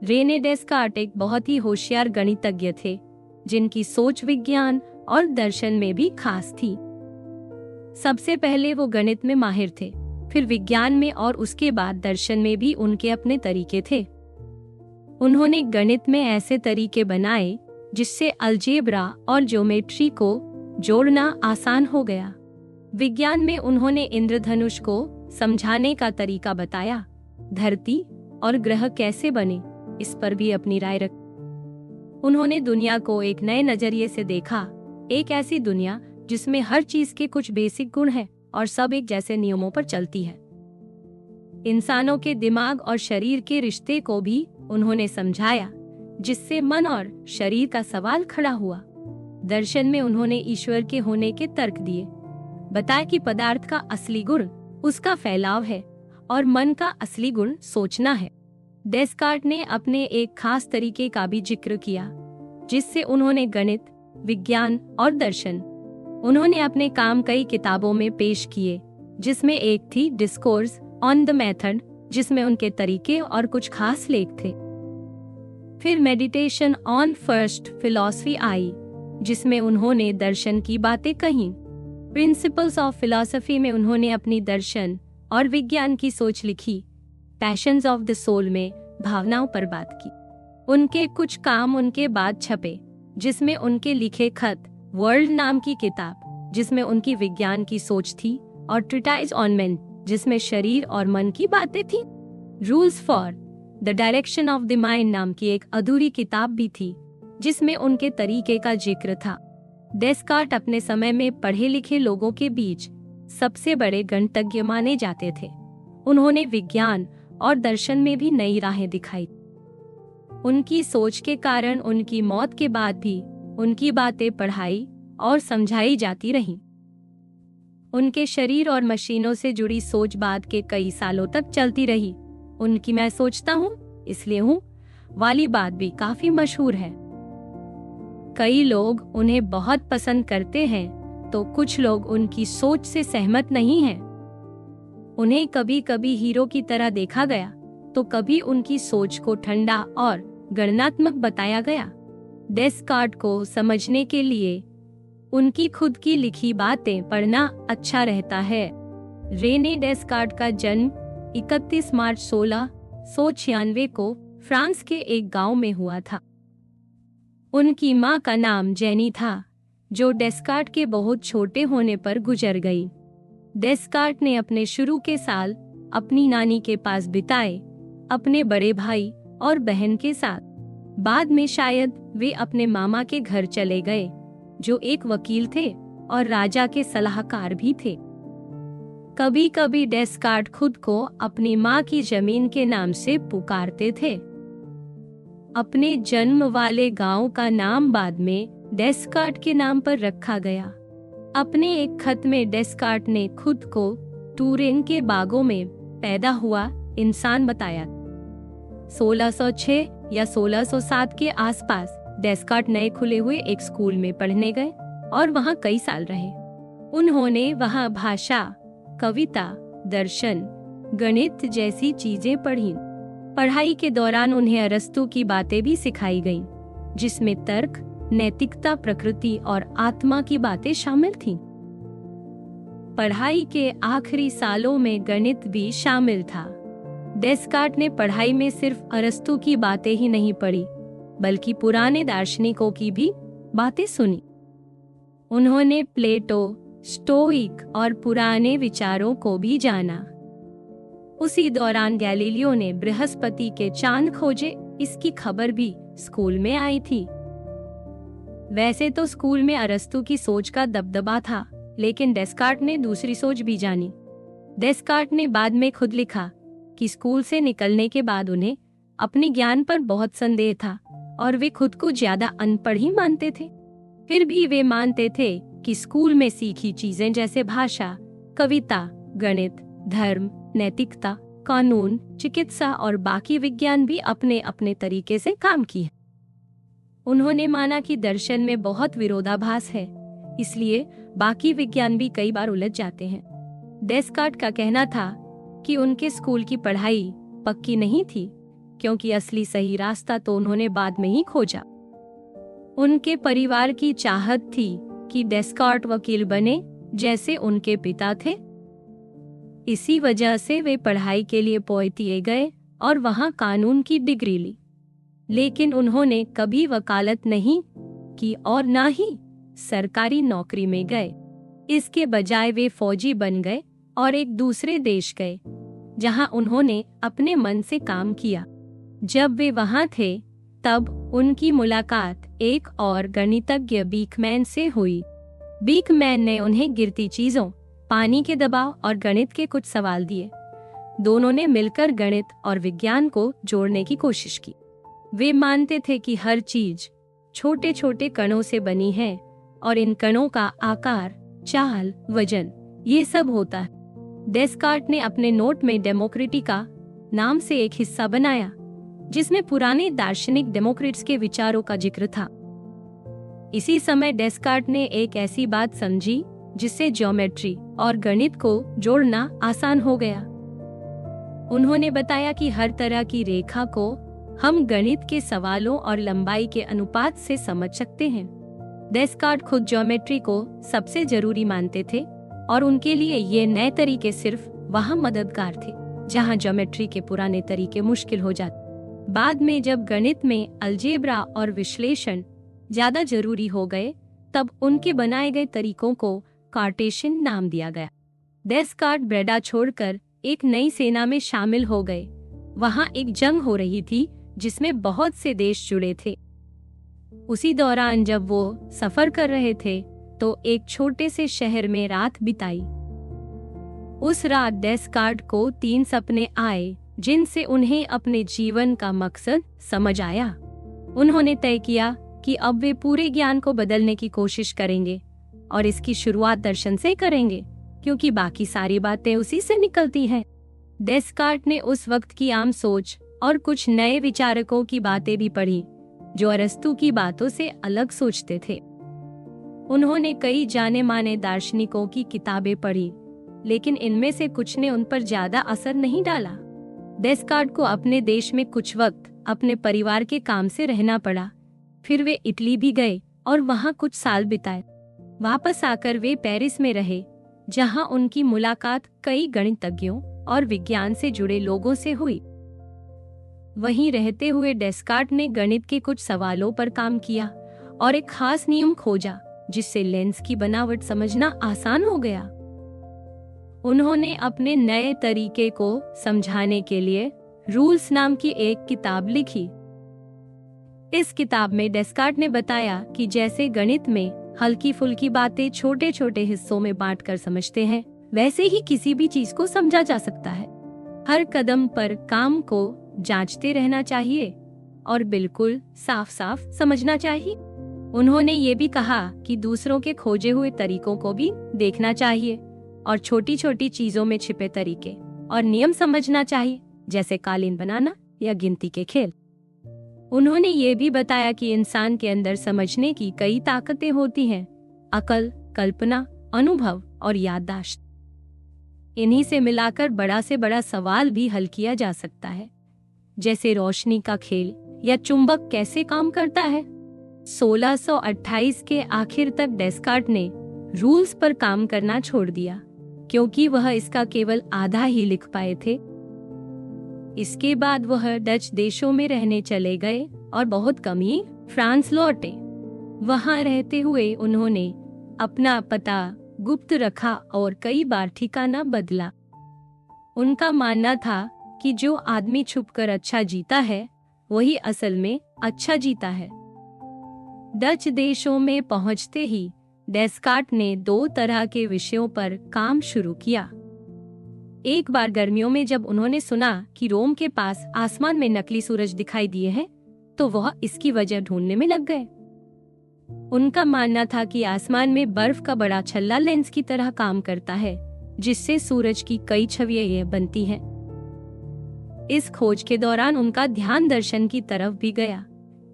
Renee डेस्कार्ट एक बहुत ही होशियार गणितज्ञ थे, जिनकी सोच विज्ञान और दर्शन में भी खास थी। सबसे पहले वो गणित में माहिर थे, फिर विज्ञान में और उसके बाद दर्शन में भी उनके अपने तरीके थे। उन्होंने गणित में ऐसे तरीके बनाए जिससे अलजेब्रा और ज्योमेट्री को जोड़ना आसान हो गया। विज्ञान में उन्होंने इंद्रधनुष को समझाने का तरीका बताया। धरती और ग्रह कैसे बने, इस पर भी अपनी राय रखी। उन्होंने दुनिया को एक नए नजरिए से देखा, एक ऐसी दुनिया जिसमें हर चीज के कुछ बेसिक गुण हैं और सब एक जैसे नियमों पर चलती है। इंसानों के दिमाग और शरीर के रिश्ते को भी उन्होंने समझाया, जिससे मन और शरीर का सवाल खड़ा हुआ। दर्शन में उन्होंने ईश्वर के होने के तर्क दिए, बताया कि पदार्थ का असली गुण उसका फैलाव है और मन का असली गुण सोचना है। डेस्कार्ट ने अपने एक खास तरीके का भी जिक्र किया, जिससे उन्होंने गणित, विज्ञान और दर्शन उन्होंने अपने काम कई किताबों में पेश किए, जिसमें एक थी डिस्कोर्स ऑन द मेथड, जिसमें उनके तरीके और कुछ खास लेख थे। फिर मेडिटेशन ऑन फर्स्ट फिलॉसफी आई, जिसमें उन्होंने दर्शन की बातें कहीं। प्रिंसिपल्स ऑफ फिलॉसफी में उन्होंने अपनी दर्शन और विज्ञान की सोच लिखी। पैशंस ऑफ द सोल में भावनाओं पर बात की। उनके कुछ काम उनके बाद छपे, जिसमें उनके लिखे खत, वर्ल्ड नाम की किताब जिसमें उनकी विज्ञान की सोच थी, और ट्रिटाइज ऑन मैन जिसमें शरीर और मन की बातें थी। Rules for the direction of the mind नाम की एक अधूरी किताब भी थी, जिसमें उनके तरीके का जिक्र था। डेस्कार्ट अपने समय में पढ़े लिखे लोगों के बीच सबसे बड़े गणितज्ञ माने जाते थे। उन्होंने विज्ञान और दर्शन में भी नई राहें दिखाई। उनकी सोच के कारण उनकी मौत के बाद भी उनकी बातें पढ़ाई और समझाई जाती रहीं। उनके शरीर और मशीनों से जुड़ी सोच बाद के कई सालों तक चलती रही। उनकी मैं सोचता हूँ इसलिए हूँ वाली बात भी काफी मशहूर है। कई लोग उन्हें बहुत पसंद करते हैं, तो कुछ लोग उनकी सोच से सहमत नहीं हैं। उन्हें कभी कभी हीरो की तरह देखा गया, तो कभी उनकी सोच को ठंडा और गणनात्मक बताया गया। डेस्कार्ट को समझने के लिए उनकी खुद की लिखी बातें पढ़ना अच्छा रहता है। रेने डेस्कार्ट का जन्म 31 मार्च 1696 को फ्रांस के एक गांव में हुआ था। उनकी मां का नाम जेनी था, जो डेस्कार्ट के बहुत छोटे होने पर गुजर गई। डेस्कार्ट ने अपने शुरू के साल अपनी नानी के पास बिताए, अपने बड़े भाई और बहन के साथ। बाद में शायद वे अपने मामा के घर चले गए, जो एक वकील थे और राजा के सलाहकार भी थे। कभी कभी डेस्कार्ट खुद को अपनी मां की जमीन के नाम से पुकारते थे। अपने जन्म वाले गांव का नाम बाद में डेस्कार्ट के नाम पर रखा गया। अपने एक खत में डेस्कार्ट ने खुद को टूरिंग के बागों में पैदा हुआ इंसान बताया। 1606 या 1607 के आसपास डेस्कार्ट नए खुले हुए एक स्कूल में पढ़ने गए और वहां कई साल रहे। उन्होंने वहां भाषा, कविता, दर्शन, गणित जैसी चीजें पढ़ी। पढ़ाई के दौरान उन्हें अरस्तु की बातें भी सिखाई गईं, जिसमें तर्क, नैतिकता, प्रकृति और आत्मा की बातें शामिल थीं। पढ़ाई के आखिरी सालों में गणित भी शामिल था। डेस्कार्ट ने पढ़ाई में सिर्फ अरस्तु की बातें ही नहीं पढ़ी, बल्कि पुराने दार्शनिकों की भी बातें सुनी। उन्होंने प्लेटो, स्टोइक और पुराने विचारों को भी जाना। उसी दौरान गैलीलियो ने बृहस्पति के चांद खोजे, इसकी खबर भी स्कूल में आई थी। वैसे तो स्कूल में अरस्तु की सोच का दबदबा था, लेकिन डेस्कार्ट ने दूसरी सोच भी जानी। डेस्कार्ट ने बाद में खुद लिखा कि स्कूल से निकलने के बाद उन्हें अपने ज्ञान पर बहुत संदेह था और वे खुद को ज्यादा अनपढ़ ही मानते थे। फिर भी वे मानते थे कि स्कूल में सीखी चीजें जैसे भाषा, कविता, गणित, धर्म, नैतिकता, कानून, चिकित्सा और बाकी विज्ञान भी अपने अपने तरीके से काम की है। उन्होंने माना कि दर्शन में बहुत विरोधाभास है, इसलिए बाकी विज्ञान भी कई बार उलझ जाते हैं। डेस्कार्ट का कहना था कि उनके स्कूल की पढ़ाई पक्की नहीं थी, क्योंकि असली सही रास्ता तो उन्होंने बाद में ही खोजा। उनके परिवार की चाहत थी कि डेस्कार्ट वकील बने जैसे उनके पिता थे। इसी वजह से वे पढ़ाई के लिए पोइटिए गए और वहां कानून की डिग्री ली। लेकिन उन्होंने कभी वकालत नहीं की और ना ही सरकारी नौकरी में गए। इसके बजाय वे फौजी बन गए और एक दूसरे देश गए, जहां उन्होंने अपने मन से काम किया। जब वे वहां थे तब उनकी मुलाकात एक और गणितज्ञ बीकमैन से हुई। बीकमैन ने उन्हें गिरती चीजों, पानी के दबाव और गणित के कुछ सवाल दिए। दोनों ने मिलकर गणित और विज्ञान को जोड़ने की कोशिश की। वे मानते थे कि हर चीज छोटे छोटे कणों से बनी है और इन कणों का आकार, चाल, वजन ये सब होता है। डेस्कार्ट ने अपने नोट में डेमोक्रिटिका नाम से एक हिस्सा बनाया, जिसमें पुराने दार्शनिक डेमोक्रिट्स के विचारों का जिक्र था। इसी समय डेस्कार्ट ने एक ऐसी बात समझी जिससे ज्योमेट्री और गणित को जोड़ना आसान हो गया। उन्होंने बताया कि हर तरह की रेखा को हम गणित के सवालों और लंबाई के अनुपात से समझ सकते हैं। डेस्कार्ट खुद ज्योमेट्री को सबसे जरूरी मानते थे और उनके लिए ये नए तरीके सिर्फ वहां मददगार थे जहां ज्योमेट्री के पुराने तरीके मुश्किल हो जाते। बाद में जब गणित में अलजेब्रा और विश्लेषण ज्यादा जरूरी हो गए, तब उनके बनाए गए तरीकों को कार्टेशियन नाम दिया गया। डेस्कार्ट ब्रेडा छोड़कर एक नई सेना में शामिल हो गए। वहां एक जंग हो रही थी जिसमें बहुत से देश जुड़े थे। उसी दौरान जब वो सफर कर रहे थे तो एक छोटे से शहर में रात बिताई। उस रात डेस्कार्ट को 3 सपने आए जिनसे उन्हें अपने जीवन का मकसद समझ आया। उन्होंने तय किया कि अब वे पूरे ज्ञान को बदलने की कोशिश करेंगे और इसकी शुरुआत दर्शन से करेंगे, क्योंकि बाकी सारी बातें उसी से निकलती हैं। डेस्कार्ट ने उस वक्त की आम सोच और कुछ नए विचारकों की बातें भी पढ़ी जो अरस्तु की बातों से अलग सोचते थे। उन्होंने कई जाने माने दार्शनिकों की किताबें पढ़ी, लेकिन इनमें से कुछ ने उन पर ज्यादा असर नहीं डाला। डेस्कार्ट को अपने देश में कुछ वक्त अपने परिवार के काम से रहना पड़ा। फिर वे इटली भी गए और वहां कुछ साल बिताए। वापस आकर वे पेरिस में रहे, जहां उनकी मुलाकात कई गणितज्ञों और विज्ञान से जुड़े लोगों से हुई। वहीं रहते हुए डेस्कार्ट ने गणित के कुछ सवालों पर काम किया और एक खास नियम खोजा जिससे लेंस की बनावट समझना आसान हो गया। उन्होंने अपने नए तरीके को समझाने के लिए रूल्स नाम की एक किताब लिखी। इस किताब में डेस्कार्ट ने बताया कि जैसे गणित में हल्की फुल्की बातें छोटे छोटे हिस्सों में बांटकर समझते हैं, वैसे ही किसी भी चीज को समझा जा सकता है। हर कदम पर काम को जांचते रहना चाहिए और बिल्कुल साफ साफ समझना चाहिए। उन्होंने ये भी कहा कि दूसरों के खोजे हुए तरीकों को भी देखना चाहिए और छोटी छोटी चीजों में छिपे तरीके और नियम समझना चाहिए, जैसे कालीन बनाना या गिनती के खेल। उन्होंने ये भी बताया कि इंसान के अंदर समझने की कई ताकतें होती हैं: अकल, कल्पना, अनुभव और याददाश्त। इन्हीं से मिलाकर बड़ा से बड़ा सवाल भी हल किया जा सकता है, जैसे रोशनी का खेल या चुंबक कैसे काम करता है। 1628 के आखिर तक डेस्कार्ट ने रूल्स पर काम करना छोड़ दिया, क्योंकि वह इसका केवल आधा ही लिख पाए थे। इसके बाद वह डच देशों में रहने चले गए और बहुत कम ही फ्रांस लौटे। वहां रहते हुए उन्होंने अपना पता गुप्त रखा और कई बार ठिकाना बदला। उनका मानना था कि जो आदमी छुपकर अच्छा जीता है, वही असल में अच्छा जीता है। डच देशों में पहुंचते ही डेस्कार्ट ने 2 तरह के विषयों पर काम शुरू किया। एक बार गर्मियों में जब उन्होंने सुना कि रोम के पास आसमान में नकली सूरज दिखाई दिए हैं, तो वह इसकी वजह ढूंढने में लग गए। उनका मानना था कि आसमान में बर्फ का बड़ा छल्ला लेंस की तरह काम करता है, जिससे सूरज की कई छवियां बनती हैं। इस खोज के दौरान उनका ध्यान दर्शन की तरफ भी गया,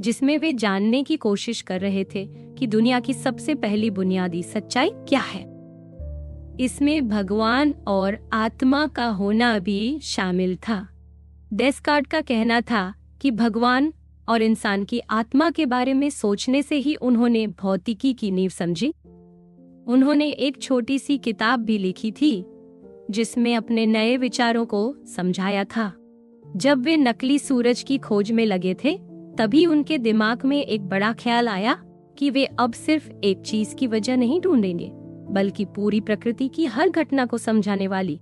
जिसमें वे जानने की कोशिश कर रहे थे कि दुनिया की सबसे पहली बुनियादी सच्चाई क्या है। इसमें भगवान और आत्मा का होना भी शामिल था। डेस्कार्ट का कहना था कि भगवान और इंसान की आत्मा के बारे में सोचने से ही उन्होंने भौतिकी की नींव समझी। उन्होंने एक छोटी सी किताब भी लिखी थी जिसमें अपने नए विचारों को समझाया था। जब वे नकली सूरज की खोज में लगे थे, तभी उनके दिमाग में एक बड़ा ख्याल आया कि वे अब सिर्फ एक चीज की वजह नहीं ढूंढेंगे, बल्कि पूरी प्रकृति की हर घटना को समझाने वाली।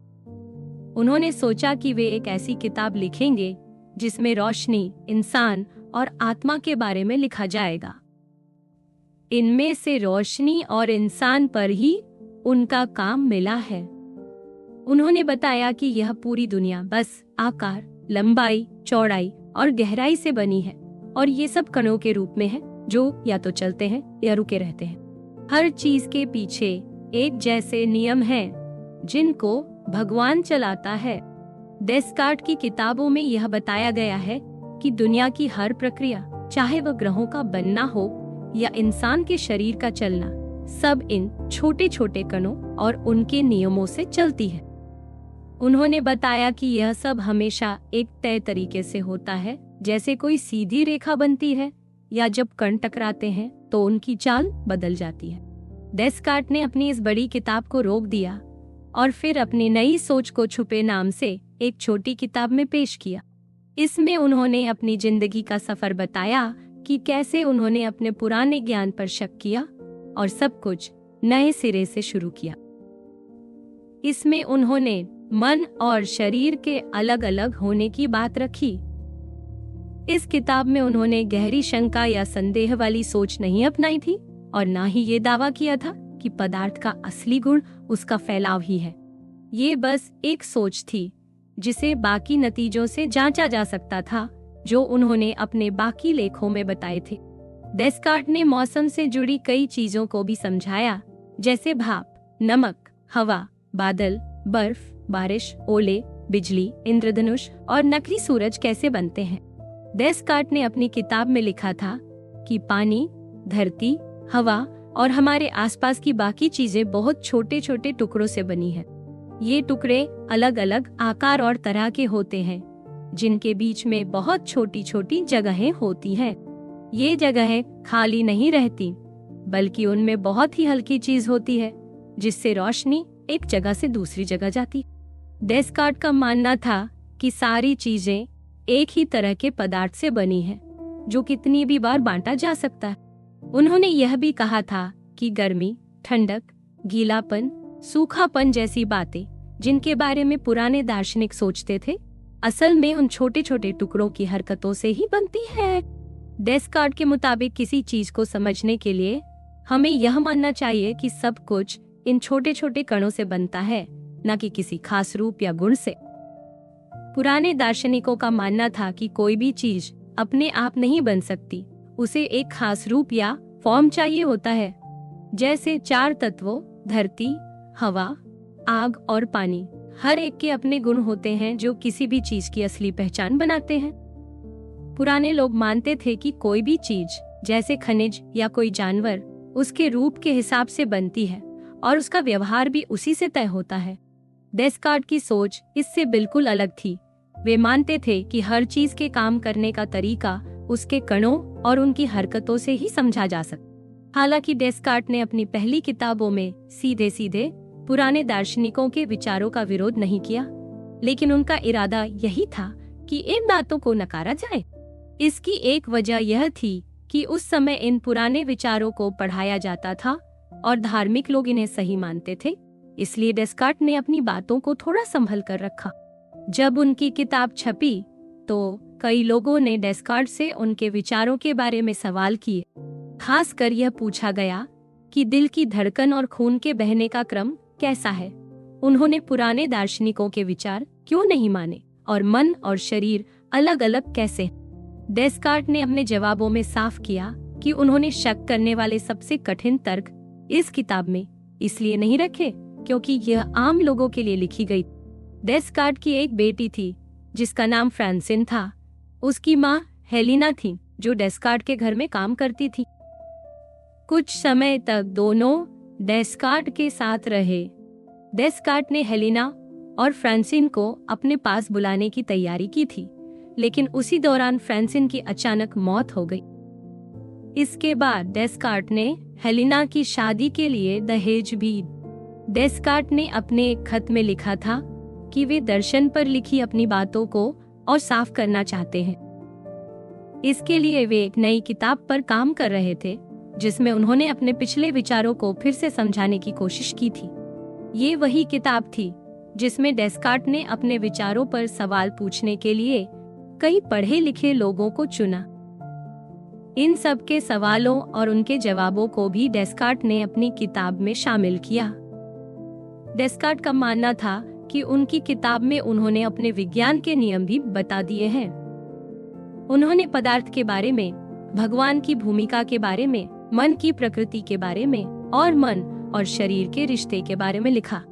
उन्होंने सोचा कि वे एक ऐसी किताब लिखेंगे जिसमें रोशनी, इंसान और आत्मा के बारे में लिखा जाएगा। इनमें से रोशनी और इंसान पर ही उनका काम मिला है। उन्होंने बताया कि यह पूरी दुनिया बस आकार, लंबाई, चौड़ाई और गहराई से बनी है, और ये सब कणों के रूप में है जो या तो चलते हैं या रुके रहते हैं। हर चीज के पीछे एक जैसे नियम हैं जिनको भगवान चलाता है। डेस्कार्ट की किताबों में यह बताया गया है कि दुनिया की हर प्रक्रिया, चाहे वह ग्रहों का बनना हो या इंसान के शरीर का चलना, सब इन छोटे छोटे कणों और उनके नियमों से चलती है। उन्होंने बताया कि यह सब हमेशा एक तय तरीके से होता है, जैसे कोई सीधी रेखा बनती है या जब कण टकराते हैं तो उनकी चाल बदल जाती है। डेस्कार्ट ने अपनी इस बड़ी किताब को रोक दिया और फिर अपनी नई सोच को छुपे नाम से एक छोटी किताब में पेश किया। इसमें उन्होंने अपनी जिंदगी का सफर बताया कि कैसे उन्होंने अपने पुराने ज्ञान पर शक किया और सब कुछ नए सिरे से शुरू किया। इसमें उन्होंने मन और शरीर के अलग अलग होने की बात रखी। इस किताब में उन्होंने गहरी शंका या संदेह वाली सोच नहीं अपनाई थी और ना ही ये दावा किया था कि पदार्थ का असली गुण उसका फैलाव ही है। ये बस एक सोच थी जिसे बाकी नतीजों से जांचा जा सकता था, जो उन्होंने अपने बाकी लेखों में बताए थे। डेस्कार्ट ने मौसम से जुड़ी कई चीजों को भी समझाया, जैसे भाप, नमक, हवा, बादल, बर्फ, बारिश, ओले, बिजली, इंद्रधनुष और नकली सूरज कैसे बनते हैं। डेस्कार्ट ने अपनी किताब में लिखा था कि पानी, धरती, हवा और हमारे आसपास की बाकी चीजें बहुत छोटे छोटे टुकड़ों से बनी है। ये टुकड़े अलग अलग आकार और तरह के होते हैं, जिनके बीच में बहुत छोटी छोटी जगहें होती हैं। ये जगहें खाली नहीं रहती, बल्कि उनमें बहुत ही हल्की चीज होती है, जिससे रोशनी एक जगह से दूसरी जगह जाती। डेस्कार्ट का मानना था कि सारी चीजें एक ही तरह के पदार्थ से बनी है, जो कितनी भी बार बांटा जा सकता है। उन्होंने यह भी कहा था कि गर्मी, ठंडक, गीलापन, सूखापन जैसी बातें, जिनके बारे में पुराने दार्शनिक सोचते थे, असल में उन छोटे छोटे टुकड़ों की हरकतों से ही बनती है। डेस्कार्ट के मुताबिक किसी चीज को समझने के लिए हमें यह मानना चाहिए कि सब कुछ इन छोटे छोटे कणों से बनता है, न कि किसी खास रूप या गुण से। पुराने दार्शनिकों का मानना था कि कोई भी चीज अपने आप नहीं बन सकती, उसे एक खास रूप या फॉर्म चाहिए होता है। जैसे 4 तत्वों धरती, हवा, आग और पानी, हर एक के अपने गुण होते हैं जो किसी भी चीज की असली पहचान बनाते हैं। पुराने लोग मानते थे कि कोई भी चीज, जैसे खनिज या कोई जानवर, उसके रूप के हिसाब से बनती है और उसका व्यवहार भी उसी से तय होता है। डेस्कार्ट की सोच इससे बिल्कुल अलग थी। वे मानते थे कि हर चीज के काम करने का तरीका उसके कणों और उनकी हरकतों से ही समझा जा सकता। हालांकि डेस्कार्ट ने अपनी पहली किताबों में सीधे सीधे पुराने दार्शनिकों के विचारों का विरोध नहीं किया, लेकिन उनका इरादा यही था कि इन बातों को नकारा जाए। इसकी एक वजह यह थी कि उस समय इन पुराने विचारों को पढ़ाया जाता था और धार्मिक लोग इन्हें सही मानते थे, इसलिए डेस्कार्ट ने अपनी बातों को थोड़ा संभल कर रखा। जब उनकी किताब छपी तो कई लोगों ने डेस्कार्ट से उनके विचारों के बारे में सवाल किए। खासकर यह पूछा गया कि दिल की धड़कन और खून के बहने का क्रम कैसा है। उन्होंने पुराने दार्शनिकों के विचार क्यों नहीं माने और मन और शरीर अलग अलग कैसे। डेस्कार्ट ने अपने जवाबों में साफ किया कि उन्होंने शक करने वाले सबसे कठिन तर्क इस किताब में इसलिए नहीं रखे क्योंकि यह आम लोगों के लिए लिखी गई। डेस्कार्ट की एक बेटी थी जिसका नाम फ्रांसिन था। उसकी माँ हेलिना थी जो डेस्कार्ट के घर में काम करती थी। कुछ समय तक दोनों डेस्कार्ट के साथ रहे। डेस्कार्ट ने हेलिना और फ्रांसिन को अपने पास बुलाने की तैयारी की थी, लेकिन उसी दौरान फ्रांसिन की अचानक मौत हो गई। इसके बाद डेस्कार्ट ने हेलेना की शादी के लिए दहेज भी। डेस्कार्ट ने अपने एक खत में लिखा था कि वे दर्शन पर लिखी अपनी बातों को और साफ करना चाहते हैं। इसके लिए वे एक नई किताब पर काम कर रहे थे, जिसमें उन्होंने अपने पिछले विचारों को फिर से समझाने की कोशिश की थी। ये वही किताब थी जिसमें डेस्कार्ट ने अपने विचारों पर सवाल पूछने के लिए कई पढ़े लिखे लोगों को चुना। इन सब के सवालों और उनके जवाबों को भी डेस्कार्ट ने अपनी किताब में शामिल किया। डेस्कार्ट का मानना था कि उनकी किताब में उन्होंने अपने विज्ञान के नियम भी बता दिए हैं। उन्होंने पदार्थ के बारे में, भगवान की भूमिका के बारे में, मन की प्रकृति के बारे में और मन और शरीर के रिश्ते के बारे में लिखा।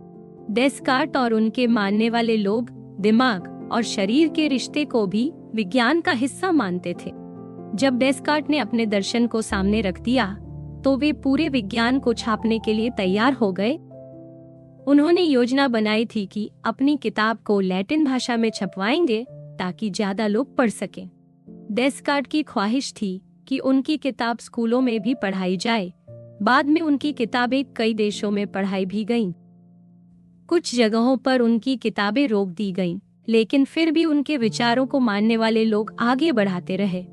डेस्कार्ट और उनके मानने वाले लोग दिमाग और शरीर के रिश्ते को भी विज्ञान का हिस्सा मानते थे। जब डेस्कार्ट ने अपने दर्शन को सामने रख दिया तो वे पूरे विज्ञान को छापने के लिए तैयार हो गए। उन्होंने योजना बनाई थी कि अपनी किताब को लैटिन भाषा में छपवाएंगे ताकि ज्यादा लोग पढ़ सकें। डेस्कार्ट की ख्वाहिश थी कि उनकी किताब स्कूलों में भी पढ़ाई जाए। बाद में उनकी किताबें कई देशों में पढ़ाई भी गईं। कुछ जगहों पर उनकी किताबें रोक दी गईं, लेकिन फिर भी उनके विचारों को मानने वाले लोग आगे बढ़ाते रहे।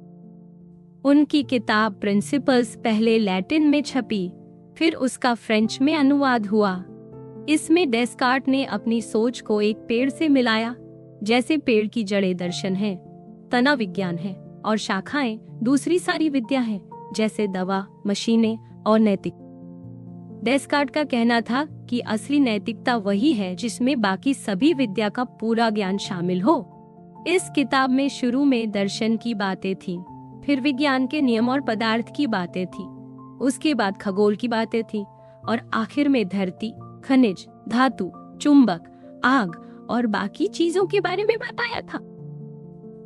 उनकी किताब प्रिंसिपल्स पहले लैटिन में छपी, फिर उसका फ्रेंच में अनुवाद हुआ। इसमें डेस्कार्ट ने अपनी सोच को एक पेड़ से मिलाया। जैसे पेड़ की जड़ें दर्शन है, तना विज्ञान है और शाखाएं दूसरी सारी विद्या है, जैसे दवा, मशीनें और नैतिक। डेस्कार्ट का कहना था कि असली नैतिकता वही है जिसमें बाकी सभी विद्या का पूरा ज्ञान शामिल हो। इस किताब में शुरू में दर्शन की बातें थीं, फिर विज्ञान के नियम और पदार्थ की बातें थीं, उसके बाद खगोल की बातें थीं और आखिर में धरती, खनिज, धातु, चुंबक, आग और बाकी चीजों के बारे में बताया था।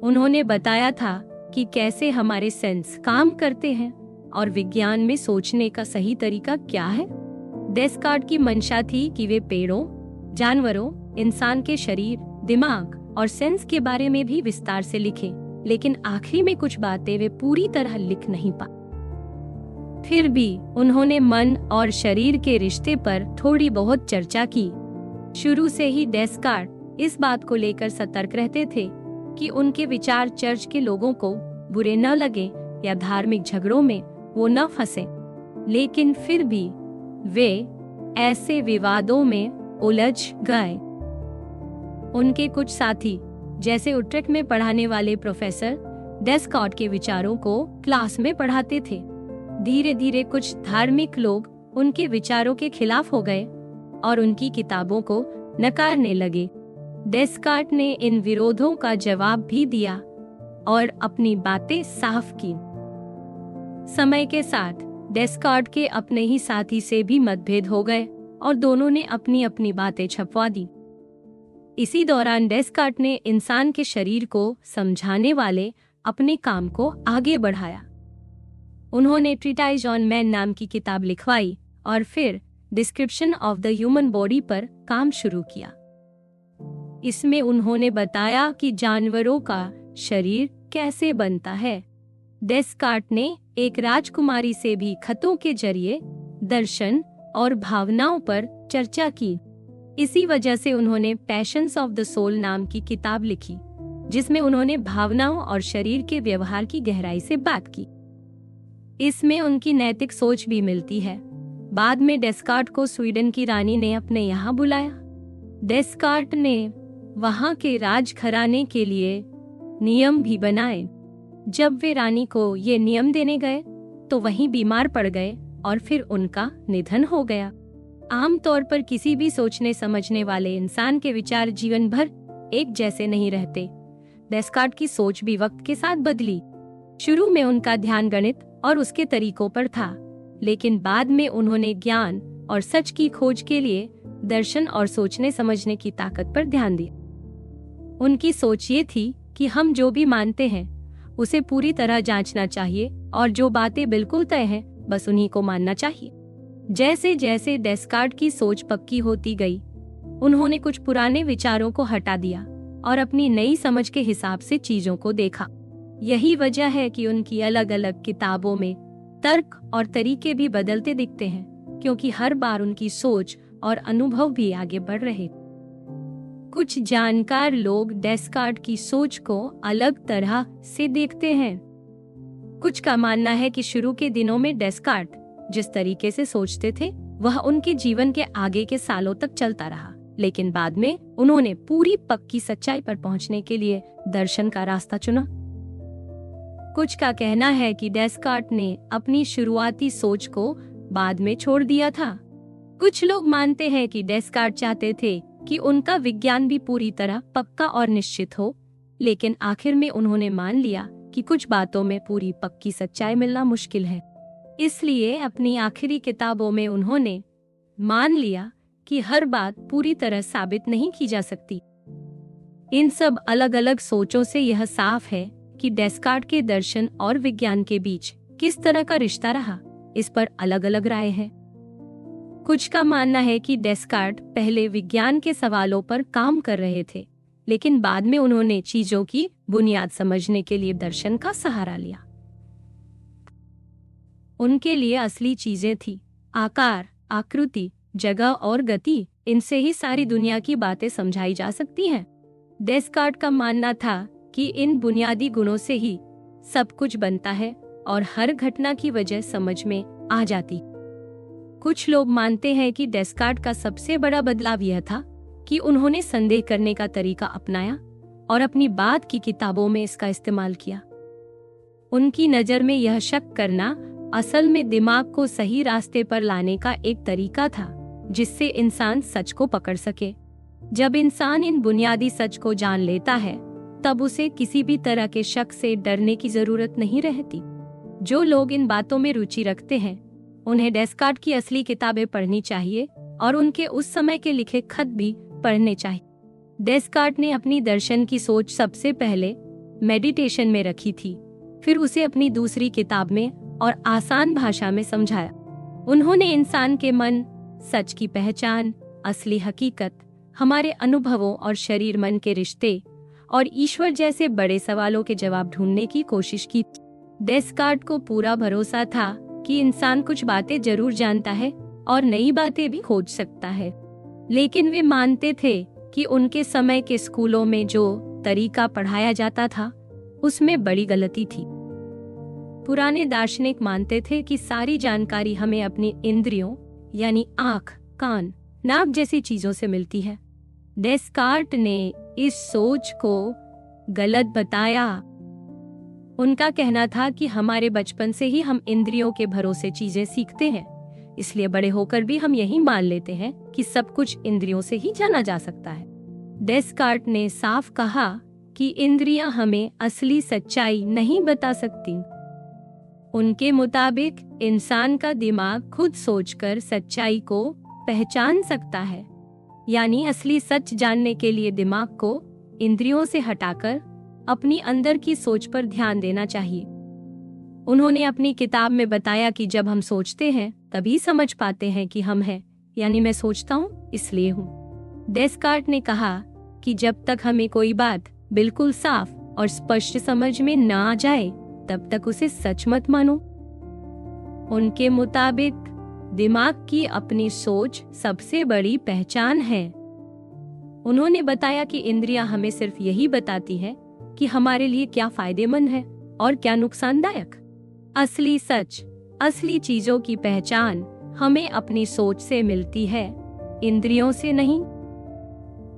उन्होंने बताया था कि कैसे हमारे सेंस काम करते हैं और विज्ञान में सोचने का सही तरीका क्या है। डेस्कार्ट की मंशा थी कि वे पेड़ों, जानवरों, इंसान के शरीर, दिमाग और सेंस के बारे में भी विस्तार से लिखें, लेकिन आखिरी में कुछ बातें वे पूरी तरह लिख नहीं पाए। फिर भी उन्होंने मन और शरीर के रिश्ते पर थोड़ी बहुत चर्चा की। शुरू से ही डेस्कार्ट इस बात को लेकर सतर्क रहते थे कि उनके विचार चर्च के लोगों को बुरे न लगे या धार्मिक झगड़ों में वो न फंसे, लेकिन फिर भी वे ऐसे विवादों में उलझ गए। उनके कुछ साथी, जैसे उट्रेक्ट में पढ़ाने वाले प्रोफेसर, डेस्कार्ट के विचारों को क्लास में पढ़ाते थे। धीरे धीरे कुछ धार्मिक लोग उनके विचारों के खिलाफ हो गए और उनकी किताबों को नकारने लगे। डेस्कार्ट ने इन विरोधों का जवाब भी दिया और अपनी बातें साफ की। समय के साथ डेस्कार्ट के अपने ही साथी से भी मतभेद हो गए और दोनों ने अपनी अपनी बातें छपवा दी। इसी दौरान डेस्कार्ट ने इंसान के शरीर को समझाने वाले अपने काम को आगे बढ़ाया। उन्होंने ट्रीटाइज ऑन मैन नाम की किताब लिखवाई और फिर description of the human body पर काम शुरू किया। इसमें उन्होंने बताया कि जानवरों का शरीर कैसे बनता है। डेस्कार्ट ने एक राजकुमारी से भी खतों के जरिए दर्शन और भावनाओं पर चर्चा की। इसी वजह से उन्होंने पैशंस ऑफ द सोल नाम की किताब लिखी, जिसमें उन्होंने भावनाओं और शरीर के व्यवहार की गहराई से बात की। इसमें उनकी नैतिक सोच भी मिलती है। बाद में डेस्कार्ट को स्वीडन की रानी ने अपने यहाँ बुलाया। डेस्कार्ट ने वहाँ के राजघराने के लिए नियम भी बनाए। जब वे रानी को ये नियम देने गए तो वहीं बीमार पड़ गए और फिर उनका निधन हो गया। आमतौर पर किसी भी सोचने समझने वाले इंसान के विचार जीवन भर एक जैसे नहीं रहते। डेस्कार्ट की सोच भी वक्त के साथ बदली। शुरू में उनका ध्यान गणित और उसके तरीकों पर था, लेकिन बाद में उन्होंने ज्ञान और सच की खोज के लिए दर्शन और सोचने समझने की ताकत पर ध्यान दिया। उनकी सोच ये थी कि हम जो भी मानते हैं उसे पूरी तरह जांचना चाहिए और जो बातें बिल्कुल तय हैं बस उन्हीं को मानना चाहिए। जैसे जैसे डेस्कार्ट की सोच पक्की होती गई, उन्होंने कुछ पुराने विचारों को हटा दिया और अपनी नई समझ के हिसाब से चीजों को देखा। यही वजह है कि उनकी अलग अलग किताबों में तर्क और तरीके भी बदलते दिखते हैं, क्योंकि हर बार उनकी सोच और अनुभव भी आगे बढ़ रहे। कुछ जानकार लोग डेस्कार्ट की सोच को अलग तरह से देखते हैं। कुछ का मानना है कि शुरू के दिनों में डेस्कार्ट जिस तरीके से सोचते थे वह उनके जीवन के आगे के सालों तक चलता रहा, लेकिन बाद में उन्होंने पूरी पक्की सच्चाई पर पहुंचने के लिए दर्शन का रास्ता चुना। कुछ का कहना है कि डेस्कार्ट ने अपनी शुरुआती सोच को बाद में छोड़ दिया था। कुछ लोग मानते हैं कि डेस्कार्ट चाहते थे कि उनका विज्ञान भी पूरी तरह पक्का और निश्चित हो, लेकिन आखिर में उन्होंने मान लिया कि कुछ बातों में पूरी पक्की सच्चाई मिलना मुश्किल है। इसलिए अपनी आखिरी किताबों में उन्होंने मान लिया कि हर बात पूरी तरह साबित नहीं की जा सकती। इन सब अलग अलग सोचों से यह साफ है कि डेस्कार्ट के दर्शन और विज्ञान के बीच किस तरह का रिश्ता रहा, इस पर अलग अलग राय है। कुछ का मानना है कि डेस्कार्ट पहले विज्ञान के सवालों पर काम कर रहे थे, लेकिन बाद में उन्होंने चीजों की बुनियाद समझने के लिए दर्शन का सहारा लिया। उनके लिए असली चीजें थी आकार, आकृति, जगह और गति। इनसे ही सारी दुनिया की बातें समझाई जा सकती हैं। डेस्कार्ट का मानना था कि इन बुनियादी गुणों से ही सब कुछ बनता है और हर घटना की वजह समझ में आ जाती। कुछ लोग मानते हैं कि डेस्कार्ट का सबसे बड़ा बदलाव यह था कि उन्होंने संदेह करने का तरीका अपनाया और अपनी बात की किताबों में इसका इस्तेमाल किया। उनकी नजर में यह शक करना असल में दिमाग को सही रास्ते पर लाने का एक तरीका था, जिससे इंसान सच को पकड़ सके। जब इंसान इन बुनियादी सच को जान लेता है, तब उसे किसी भी तरह के शक से डरने की जरूरत नहीं रहती। जो लोग इन बातों में रुचि रखते हैं, उन्हें डेस्कार्ट की असली किताबें पढ़नी चाहिए और उनके उस समय के लिखे खत भी पढ़ने चाहिए। डेस्कार्ट ने अपनी दर्शन की सोच सबसे पहले मेडिटेशन में रखी थी, फिर उसे अपनी दूसरी किताब में और आसान भाषा में समझाया। उन्होंने इंसान के मन, सच की पहचान, असली हकीकत, हमारे अनुभवों और शरीर मन के रिश्ते और ईश्वर जैसे बड़े सवालों के जवाब ढूंढने की कोशिश की। डेस्कार्ट को पूरा भरोसा था कि इंसान कुछ बातें जरूर जानता है और नई बातें भी खोज सकता है, लेकिन वे मानते थे कि उनके समय के स्कूलों में जो तरीका पढ़ाया जाता था उसमें बड़ी गलती थी। पुराने दार्शनिक मानते थे कि सारी जानकारी हमें अपनी इंद्रियों यानी आँख, कान, नाक जैसी चीजों से मिलती है। डेस्कार्ट ने इस सोच को गलत बताया। उनका कहना था कि हमारे बचपन से ही हम इंद्रियों के भरोसे चीजें सीखते हैं, इसलिए बड़े होकर भी हम यही मान लेते हैं कि सब कुछ इंद्रियों से ही जाना जा सकता है। डेस्कार्ट ने साफ कहा कि इंद्रियां हमें असली सच्चाई नहीं बता सकती। उनके मुताबिक इंसान का दिमाग खुद सोचकर सच्चाई को पहचान सकता है, यानी असली सच जानने के लिए दिमाग को इंद्रियों से हटाकर अपनी अंदर की सोच पर ध्यान देना चाहिए। उन्होंने अपनी किताब में बताया कि जब हम सोचते हैं तभी समझ पाते हैं कि हम हैं, यानी मैं सोचता हूँ इसलिए हूँ। डेस्कार्ट ने कहा कि जब तक हमें कोई बात बिल्कुल साफ और स्पष्ट समझ में न आ जाए तब तक उसे सच मत मानो। उनके मुताबिक दिमाग की अपनी सोच सबसे बड़ी पहचान है। उन्होंने बताया कि इंद्रियां हमें सिर्फ यही बताती है कि हमारे लिए क्या फायदेमंद है और क्या नुकसानदायक। असली सच, असली चीजों की पहचान हमें अपनी सोच से मिलती है, इंद्रियों से नहीं।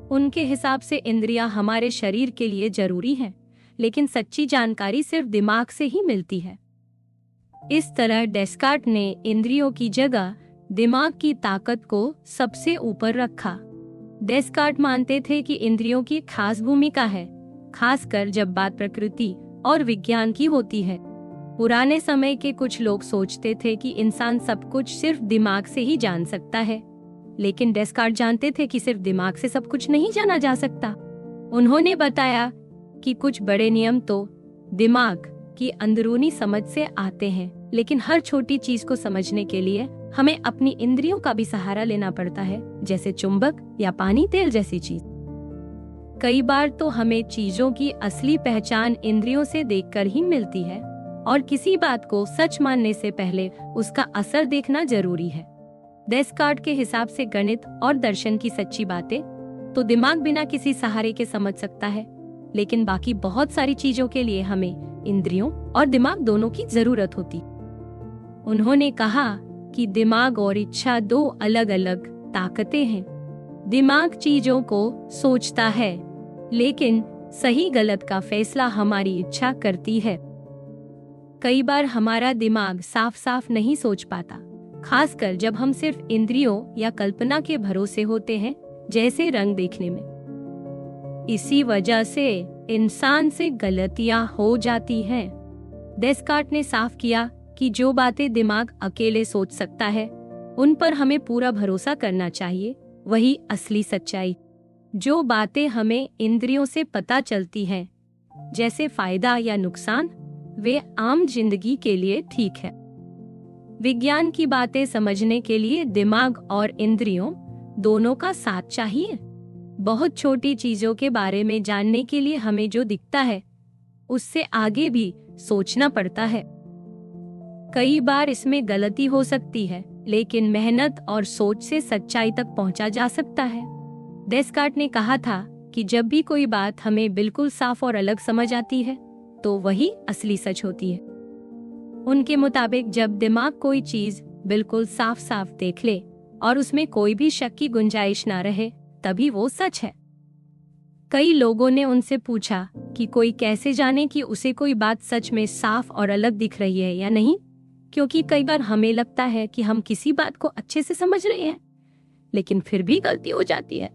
उनके हिसाब से इंद्रियां हमारे शरीर के लिए जरूरी हैं, लेकिन सच्ची जानकारी सिर्फ दिमाग से ही मिलती है। इस तरह डेस्कार्ट ने इंद्रियों की जगह दिमाग की ताकत को सबसे ऊपर रखा। डेस्कार्ट मानते थे कि इंद्रियों की खास भूमिका है, खासकर जब बात प्रकृति और विज्ञान की होती है। पुराने समय के कुछ लोग सोचते थे कि इंसान सब कुछ सिर्फ दिमाग से ही जान सकता है, लेकिन डेस्कार्ट जानते थे कि सिर्फ दिमाग से सब कुछ नहीं जाना जा सकता। उन्होंने बताया कि कुछ बड़े नियम तो दिमाग की अंदरूनी समझ से आते हैं, लेकिन हर छोटी चीज को समझने के लिए हमें अपनी इंद्रियों का भी सहारा लेना पड़ता है, जैसे चुंबक या पानी, तेल जैसी चीज। कई बार तो हमें चीजों की असली पहचान इंद्रियों से देखकर ही मिलती है और किसी बात को सच मानने से पहले उसका असर देखना जरूरी है। डेस्कार्ट के हिसाब से गणित और दर्शन की सच्ची बातें तो दिमाग बिना किसी सहारे के समझ सकता है, लेकिन बाकी बहुत सारी चीजों के लिए हमें इंद्रियों और दिमाग दोनों की जरूरत होती। उन्होंने कहा कि दिमाग और इच्छा दो अलग अलग ताकतें हैं। दिमाग चीजों को सोचता है, लेकिन सही गलत का फैसला हमारी इच्छा करती है। कई बार हमारा दिमाग साफ साफ नहीं सोच पाता, खासकर जब हम सिर्फ इंद्रियों या कल्पना के भरोसे होते हैं, जैसे रंग देखने में। इसी वजह से इंसान से गलतियां हो जाती हैं। डेस्कार्ट ने साफ किया कि जो बातें दिमाग अकेले सोच सकता है, उन पर हमें पूरा भरोसा करना चाहिए, वही असली सच्चाई। जो बातें हमें इंद्रियों से पता चलती हैं, जैसे फायदा या नुकसान, वे आम जिंदगी के लिए ठीक है। विज्ञान की बातें समझने के लिए दिमाग और इंद्रियों दोनों का साथ चाहिए। बहुत छोटी चीजों के बारे में जानने के लिए हमें जो दिखता है, उससे आगे भी सोचना पड़ता है। कई बार इसमें गलती हो सकती है, लेकिन मेहनत और सोच से सच्चाई तक पहुंचा जा सकता है। डेस्कार्ट ने कहा था कि जब भी कोई बात हमें बिल्कुल साफ और अलग समझ आती है, तो वही असली सच होती है। उनके मुताबिक जब दिमाग कोई चीज बिल्कुल साफ साफ देख ले और उसमें कोई भी शक की गुंजाइश ना रहे, तभी वो सच है। कई लोगों ने उनसे पूछा कि कोई कैसे जाने कि उसे कोई बात सच में साफ और अलग दिख रही है या नहीं, क्योंकि कई बार हमें लगता है कि हम किसी बात को अच्छे से समझ रहे हैं, लेकिन फिर भी गलती हो जाती है।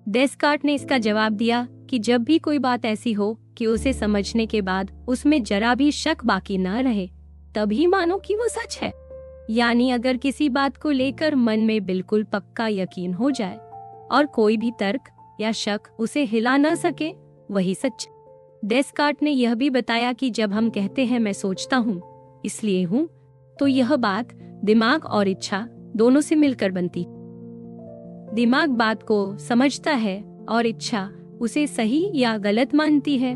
डेस्कार्ट ने इसका जवाब दिया कि जब भी कोई बात ऐसी हो कि उसे समझने के बाद उसमें जरा भी शक बाकी ना रहे, तभी मानो कि वो सच है। यानी अगर किसी बात को लेकर मन में बिल्कुल पक्का यकीन हो जाए और कोई भी तर्क या शक उसे हिला न सके, वही सच। डेस्कार्ट ने यह भी बताया कि जब हम कहते हैं मैं सोचता हूँ इसलिए हूँ, तो यह बात दिमाग और इच्छा दोनों से मिलकर बनती। दिमाग बात को समझता है और इच्छा उसे सही या गलत मानती है।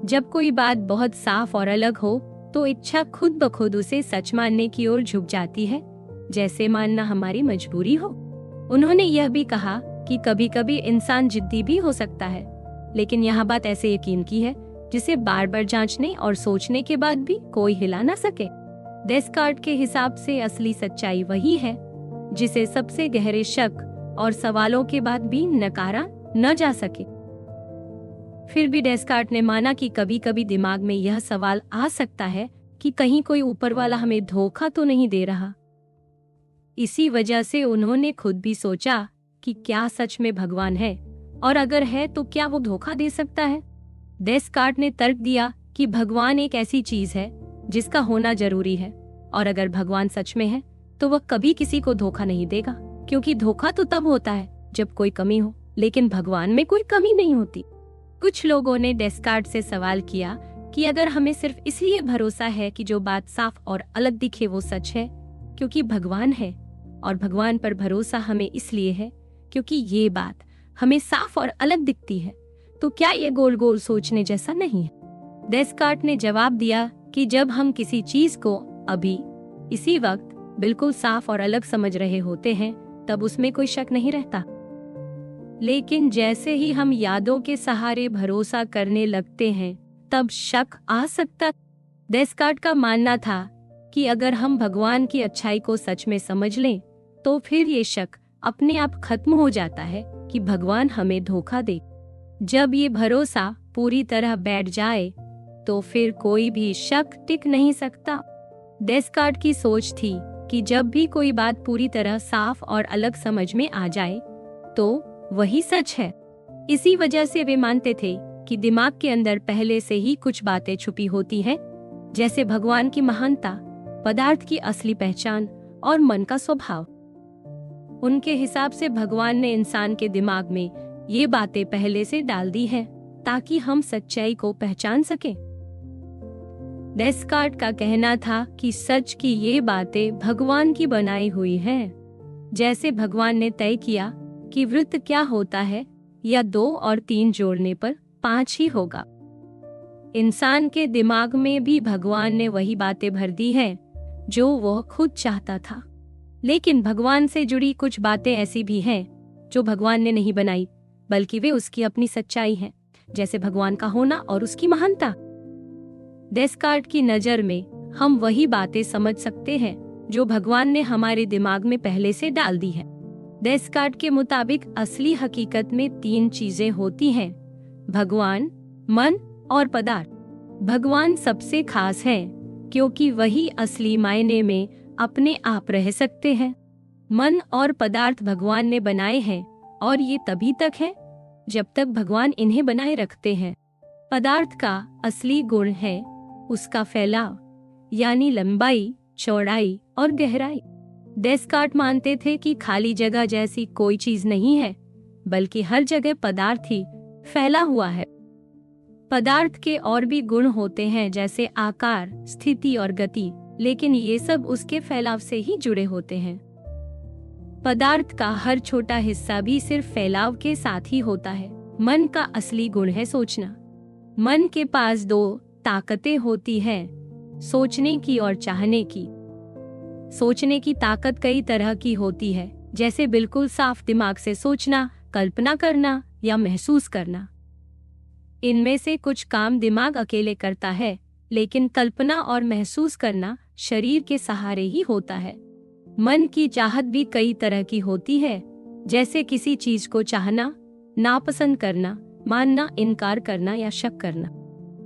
जब कोई बात बहुत साफ और अलग हो, तो इच्छा खुद ब खुद उसे सच मानने की ओर झुक जाती है, जैसे मानना हमारी मजबूरी हो। उन्होंने यह भी कहा कि कभी कभी इंसान जिद्दी भी हो सकता है, लेकिन यह बात ऐसे यकीन की है जिसे बार बार जांचने और सोचने के बाद भी कोई हिला न सके। डेस्कार्ट के हिसाब से असली सच्चाई वही है जिसे सबसे गहरे शक और सवालों के बाद भी नकारा न जा सके। फिर भी डेस्कार्ट ने माना कि कभी कभी दिमाग में यह सवाल आ सकता है कि कहीं कोई ऊपर वाला हमें धोखा तो नहीं दे रहा। इसी वजह से उन्होंने खुद भी सोचा कि क्या सच में भगवान है, और अगर है तो क्या वो धोखा दे सकता है। डेस्कार्ट ने तर्क दिया कि भगवान एक ऐसी चीज है जिसका होना जरूरी है, और अगर भगवान सच में है तो वह कभी किसी को धोखा नहीं देगा, क्योंकि धोखा तो तब होता है जब कोई कमी हो, लेकिन भगवान में कोई कमी नहीं होती। कुछ लोगों ने डेस्कार्ट से सवाल किया कि अगर हमें सिर्फ इसलिए भरोसा है कि जो बात साफ और अलग दिखे वो सच है क्योंकि भगवान है, और भगवान पर भरोसा हमें इसलिए है क्योंकि ये बात हमें साफ और अलग दिखती है, तो क्या ये गोल गोल सोचने जैसा नहीं है। डेस्कार्ट ने जवाब दिया कि जब हम किसी चीज को अभी इसी वक्त बिल्कुल साफ और अलग समझ रहे होते हैं, तब उसमें कोई शक नहीं रहता, लेकिन जैसे ही हम यादों के सहारे भरोसा करने लगते हैं, तब शक आ सकता। डेस्कार्ट का मानना था कि अगर हम भगवान की अच्छाई को सच में समझ लें, तो फिर ये शक अपने आप खत्म हो जाता है कि भगवान हमें धोखा दे। जब ये भरोसा पूरी तरह बैठ जाए, तो फिर कोई भी शक टिक नहीं सकता। डेस्कार्ट की सोच थी कि जब भी कोई बात पूरी तरह साफ और अलग समझ में आ जाए, तो वही सच है। इसी वजह से वे मानते थे कि दिमाग के अंदर पहले से ही कुछ बातें छुपी होती हैं, जैसे भगवान की महानता, पदार्थ की असली पहचान और मन का स्वभाव। उनके हिसाब से भगवान ने इंसान के दिमाग में ये बातें पहले से डाल दी हैं, ताकि हम सच्चाई को पहचान सकें। डेस्कार्ट का कहना था कि सच की ये बातें भगवान की बनाई हुई हैं। जैसे भगवान ने तय किया कि वृत्त क्या होता है, या 2 और 3 जोड़ने पर 5 ही होगा। इंसान के दिमाग में भी भगवान ने वही बातें भर दी हैं जो वह खुद चाहता था। लेकिन भगवान से जुड़ी कुछ बातें ऐसी भी हैं जो भगवान ने नहीं बनाई, बल्कि वे उसकी अपनी सच्चाई हैं, जैसे भगवान का होना और उसकी महानता। डेस्कार्ट की नज़र में हम वही बातें समझ सकते हैं जो भगवान ने हमारे दिमाग में पहले से डाल दी है। डेस्कार्ट के मुताबिक असली हकीकत में 3 चीजें होती हैं: भगवान, मन और पदार्थ। भगवान सबसे खास है क्योंकि वही असली मायने में अपने आप रह सकते हैं। मन और पदार्थ भगवान ने बनाए हैं और ये तभी तक है जब तक भगवान इन्हें बनाए रखते हैं। पदार्थ का असली गुण है उसका फैलाव, यानी लंबाई, चौड़ाई और गहराई। डेस्कार्ट मानते थे कि खाली जगह जैसी कोई चीज नहीं है, बल्कि हर जगह पदार्थ ही फैला हुआ है। पदार्थ के और भी गुण होते हैं, जैसे आकार, स्थिति और गति, लेकिन ये सब उसके फैलाव से ही जुड़े होते हैं। पदार्थ का हर छोटा हिस्सा भी सिर्फ फैलाव के साथ ही होता है। मन का असली गुण है सोचना। मन के पास 2 ताकतें होती हैं, सोचने की और चाहने की। सोचने की ताकत कई तरह की होती है, जैसे बिल्कुल साफ दिमाग से सोचना, कल्पना करना या महसूस करना। इनमें से कुछ काम दिमाग अकेले करता है, लेकिन कल्पना और महसूस करना शरीर के सहारे ही होता है। मन की चाहत भी कई तरह की होती है, जैसे किसी चीज को चाहना, नापसंद करना, मानना, इनकार करना या शक करना।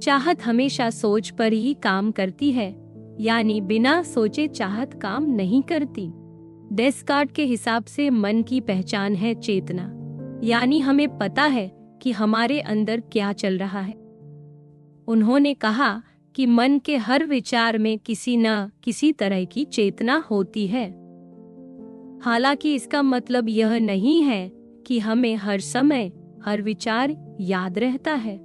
चाहत हमेशा सोच पर ही काम करती है, यानी बिना सोचे चाहत काम नहीं करती। डेस्कार्ट के हिसाब से मन की पहचान है चेतना, यानी हमें पता है कि हमारे अंदर क्या चल रहा है। उन्होंने कहा कि मन के हर विचार में किसी न किसी तरह की चेतना होती है। हालांकि इसका मतलब यह नहीं है कि हमें हर समय हर विचार याद रहता है।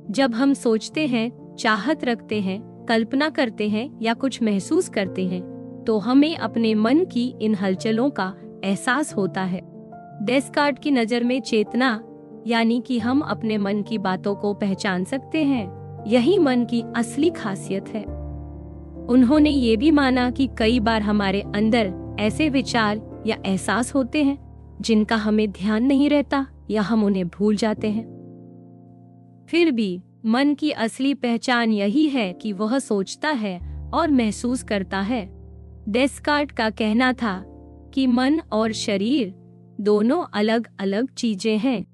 जब हम सोचते हैं, चाहत रखते हैं, कल्पना करते हैं या कुछ महसूस करते हैं, तो हमें अपने मन की इन हलचलों का एहसास होता है। डेस्कार्ट की नज़र में चेतना, यानी कि हम अपने मन की बातों को पहचान सकते हैं, यही मन की असली खासियत है। उन्होंने ये भी माना कि कई बार हमारे अंदर ऐसे विचार या एहसास होते हैं जिनका हमें ध्यान नहीं रहता या हम उन्हें भूल जाते हैं। फिर भी मन की असली पहचान यही है कि वह सोचता है और महसूस करता है। डेस्कार्ट का कहना था कि मन और शरीर दोनों अलग अलग चीजें हैं।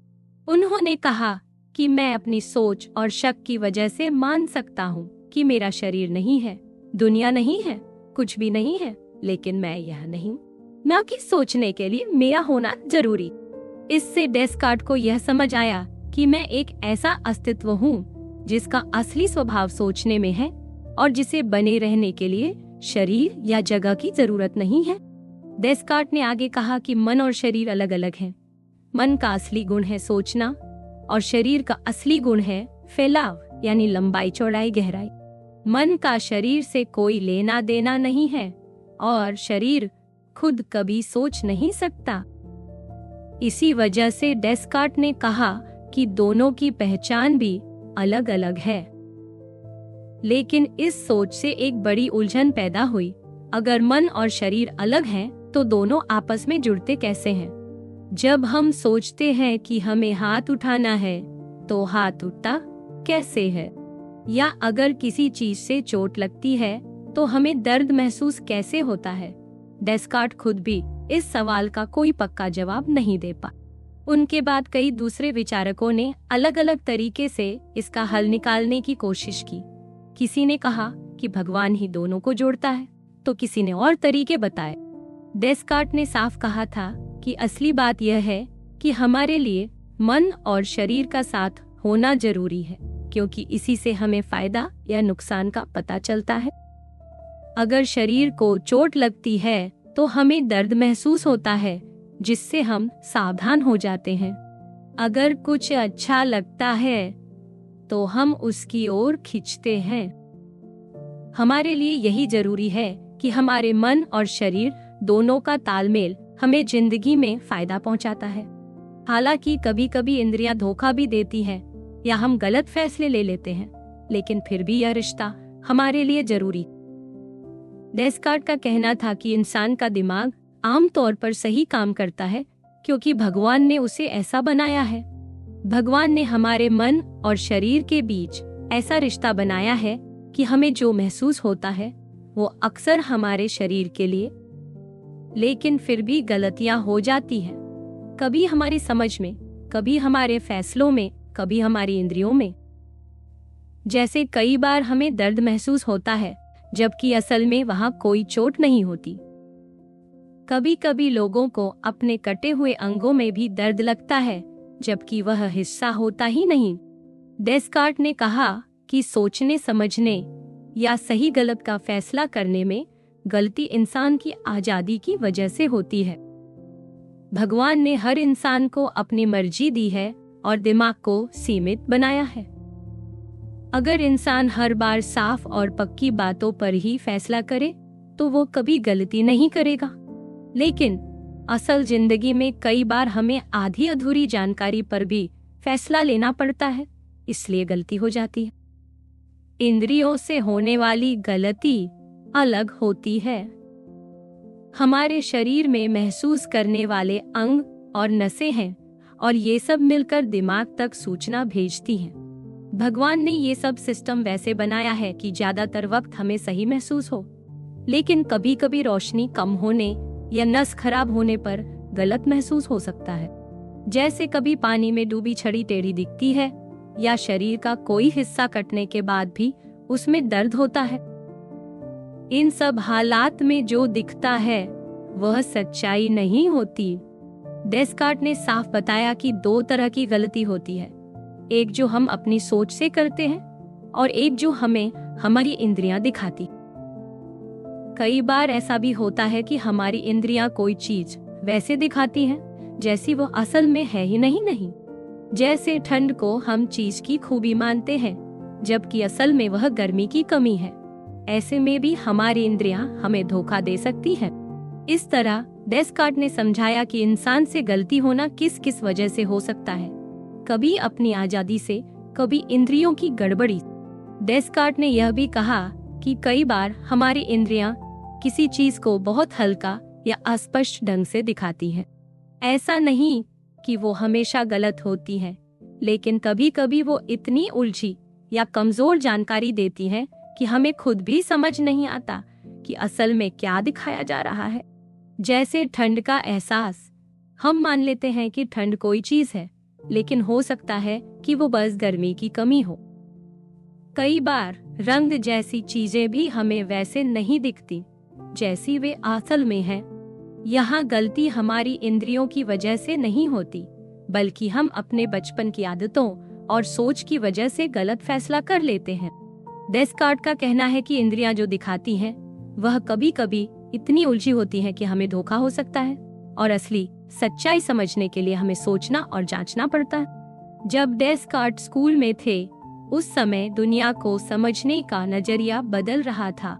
उन्होंने कहा कि मैं अपनी सोच और शक की वजह से मान सकता हूँ कि मेरा शरीर नहीं है, दुनिया नहीं है, कुछ भी नहीं है, लेकिन मैं यह नहीं, न कि सोचने के लिए मेरा होना जरूरी। इससे डेस्कार्ट को यह समझ आया कि मैं एक ऐसा अस्तित्व हूँ जिसका असली स्वभाव सोचने में है और जिसे बने रहने के लिए शरीर या जगह की जरूरत नहीं है। डेस्कार्ट ने आगे कहा कि मन और शरीर अलग अलग हैं। मन का असली गुण है सोचना और शरीर का असली गुण है फैलाव, यानी लंबाई, चौड़ाई, गहराई। मन का शरीर से कोई लेना देना नहीं है और शरीर खुद कभी सोच नहीं सकता। इसी वजह से डेस्कार्ट ने कहा कि दोनों की पहचान भी अलग अलग है। लेकिन इस सोच से एक बड़ी उलझन पैदा हुई। अगर मन और शरीर अलग हैं, तो दोनों आपस में जुड़ते कैसे हैं? जब हम सोचते हैं कि हमें हाथ उठाना है, तो हाथ उठता कैसे है? या अगर किसी चीज से चोट लगती है, तो हमें दर्द महसूस कैसे होता है? डेस्कार्ट खुद भी इस सवाल का कोई पक्का जवाब नहीं दे पा। उनके बाद कई दूसरे विचारकों ने अलग अलग तरीके से इसका हल निकालने की कोशिश की। किसी ने कहा कि भगवान ही दोनों को जोड़ता है, तो किसी ने और तरीके बताए। डेस्कार्ट ने साफ कहा था कि असली बात यह है कि हमारे लिए मन और शरीर का साथ होना जरूरी है, क्योंकि इसी से हमें फायदा या नुकसान का पता चलता है। अगर शरीर को चोट लगती है तो हमें दर्द महसूस होता है, जिससे हम सावधान हो जाते हैं। अगर कुछ अच्छा लगता है तो हम उसकी ओर खींचते हैं। हमारे लिए यही जरूरी है कि हमारे मन और शरीर दोनों का तालमेल हमें जिंदगी में फायदा पहुंचाता है। हालांकि कभी कभी इंद्रियां धोखा भी देती हैं या हम गलत फैसले ले लेते हैं, लेकिन फिर भी यह रिश्ता हमारे लिए जरूरी। डेस्कार्ट का कहना था कि इंसान का दिमाग आमतौर पर सही काम करता है क्योंकि भगवान ने उसे ऐसा बनाया है। भगवान ने हमारे मन और शरीर के बीच ऐसा रिश्ता बनाया है कि हमें जो महसूस होता है वो अक्सर हमारे शरीर के लिए, लेकिन फिर भी गलतियां हो जाती हैं। कभी हमारी समझ में, कभी हमारे फैसलों में, कभी हमारी इंद्रियों में। जैसे कई बार हमें दर्द महसूस होता है जबकि असल में वहां कोई चोट नहीं होती। कभी कभी लोगों को अपने कटे हुए अंगों में भी दर्द लगता है जबकि वह हिस्सा होता ही नहीं। डेस्कार्ट ने कहा कि सोचने समझने या सही गलत का फैसला करने में गलती इंसान की आजादी की वजह से होती है। भगवान ने हर इंसान को अपनी मर्जी दी है और दिमाग को सीमित बनाया है। अगर इंसान हर बार साफ और पक्की बातों पर ही फैसला करे तो वो कभी गलती नहीं करेगा, लेकिन असल जिंदगी में कई बार हमें आधी अधूरी जानकारी पर भी फैसला लेना पड़ता है, इसलिए गलती हो जाती है। इंद्रियों से होने वाली गलती अलग होती है। हमारे शरीर में महसूस करने वाले अंग और नसें हैं और ये सब मिलकर दिमाग तक सूचना भेजती हैं। भगवान ने ये सब सिस्टम वैसे बनाया है कि ज्यादातर वक्त हमें सही महसूस हो, लेकिन कभी कभी रोशनी कम होने या नस खराब होने पर गलत महसूस हो सकता है। जैसे कभी पानी में डूबी छड़ी टेढ़ी दिखती है या शरीर का कोई हिस्सा कटने के बाद भी उसमें दर्द होता है। इन सब हालात में जो दिखता है वह सच्चाई नहीं होती। डेस्कार्ट ने साफ बताया कि दो तरह की गलती होती है, एक जो हम अपनी सोच से करते हैं और एक जो हमें हमारी इंद्रियां दिखाती। कई बार ऐसा भी होता है कि हमारी इंद्रियां कोई चीज वैसे दिखाती हैं जैसी वो असल में है ही नहीं। जैसे ठंड को हम चीज की खूबी मानते हैं जबकि असल में वह गर्मी की कमी है। ऐसे में भी हमारी इंद्रियां हमें धोखा दे सकती हैं। इस तरह डेस्कार्ट ने समझाया कि इंसान से गलती होना किस किस वजह से हो सकता है, कभी अपनी आजादी से, कभी इंद्रियों की गड़बड़ी। डेस्कार्ट ने यह भी कहा कि कई बार हमारी इंद्रियां किसी चीज को बहुत हल्का या अस्पष्ट ढंग से दिखाती हैं। ऐसा नहीं कि वो हमेशा गलत होती है, लेकिन कभी कभी वो इतनी उलझी या कमजोर जानकारी देती है कि हमें खुद भी समझ नहीं आता कि असल में क्या दिखाया जा रहा है। जैसे ठंड का एहसास, हम मान लेते हैं कि ठंड कोई चीज है, लेकिन हो सकता है कि वो बस गर्मी की कमी हो। कई बार रंग जैसी चीजें भी हमें वैसे नहीं दिखती जैसी वे असल में हैं। यहाँ गलती हमारी इंद्रियों की वजह से नहीं होती, बल्कि हम अपने बचपन की आदतों और सोच की वजह से गलत फैसला कर लेते हैं। डेस्कार्ट का कहना है कि इंद्रियां जो दिखाती हैं, वह कभी कभी इतनी उलझी होती हैं कि हमें धोखा हो सकता है और असली सच्चाई समझने के लिए हमें सोचना और जांचना पड़ता है। जब डेस्कार्ट स्कूल में थे, उस समय दुनिया को समझने का नजरिया बदल रहा था।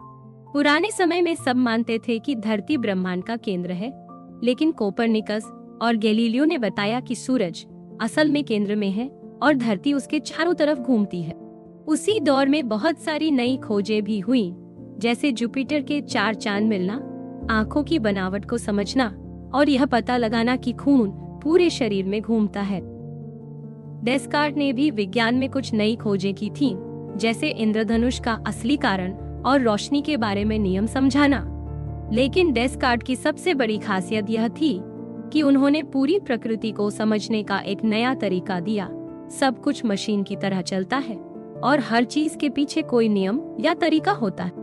पुराने समय में सब मानते थे कि धरती ब्रह्मांड का केंद्र है, लेकिन कोपरनिकस और गैलीलियो ने बताया कि सूरज असल में केंद्र में है और धरती उसके चारों तरफ घूमती है। उसी दौर में बहुत सारी नई खोजें भी हुई, जैसे जुपिटर के 4 चांद मिलना, आंखों की बनावट को समझना और यह पता लगाना कि खून पूरे शरीर में घूमता है। डेस्कार्ट ने भी विज्ञान में कुछ नई खोजें की थीं, जैसे इंद्रधनुष का असली कारण और रोशनी के बारे में नियम समझाना। लेकिन डेस्कार्ट की सबसे बड़ी खासियत यह थी कि उन्होंने पूरी प्रकृति को समझने का एक नया तरीका दिया। सब कुछ मशीन की तरह चलता है और हर चीज के पीछे कोई नियम या तरीका होता है।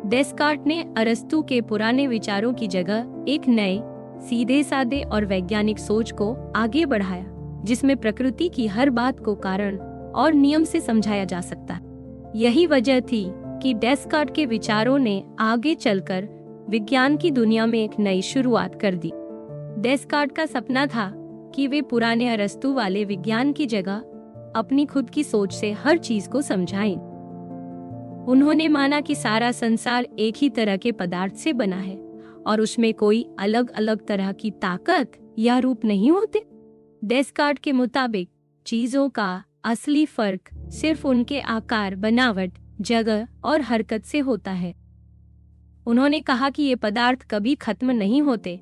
डेस्कार्ट ने अरस्तु के पुराने विचारों की जगह एक नए, सीधे सादे और वैज्ञानिक सोच को आगे बढ़ाया, जिसमें प्रकृति की हर बात को कारण और नियम से समझाया जा सकता है। यही वजह थी कि डेस्कार्ट के विचारों ने आगे चलकर विज्ञान की दुनिया में एक नई शुरुआत कर दी। डेस्कार्ट का सपना था कि वे पुराने अरस्तु वाले विज्ञान की जगह अपनी खुद की सोच से हर चीज को समझाएं। उन्होंने माना कि सारा संसार एक ही तरह के पदार्थ से बना है और उसमें कोई अलग अलग तरह की ताकत या रूप नहीं होते। डेस्कार्ट के मुताबिक चीजों का असली फर्क सिर्फ उनके आकार, बनावट, जगह और हरकत से होता है। उन्होंने कहा कि ये पदार्थ कभी खत्म नहीं होते,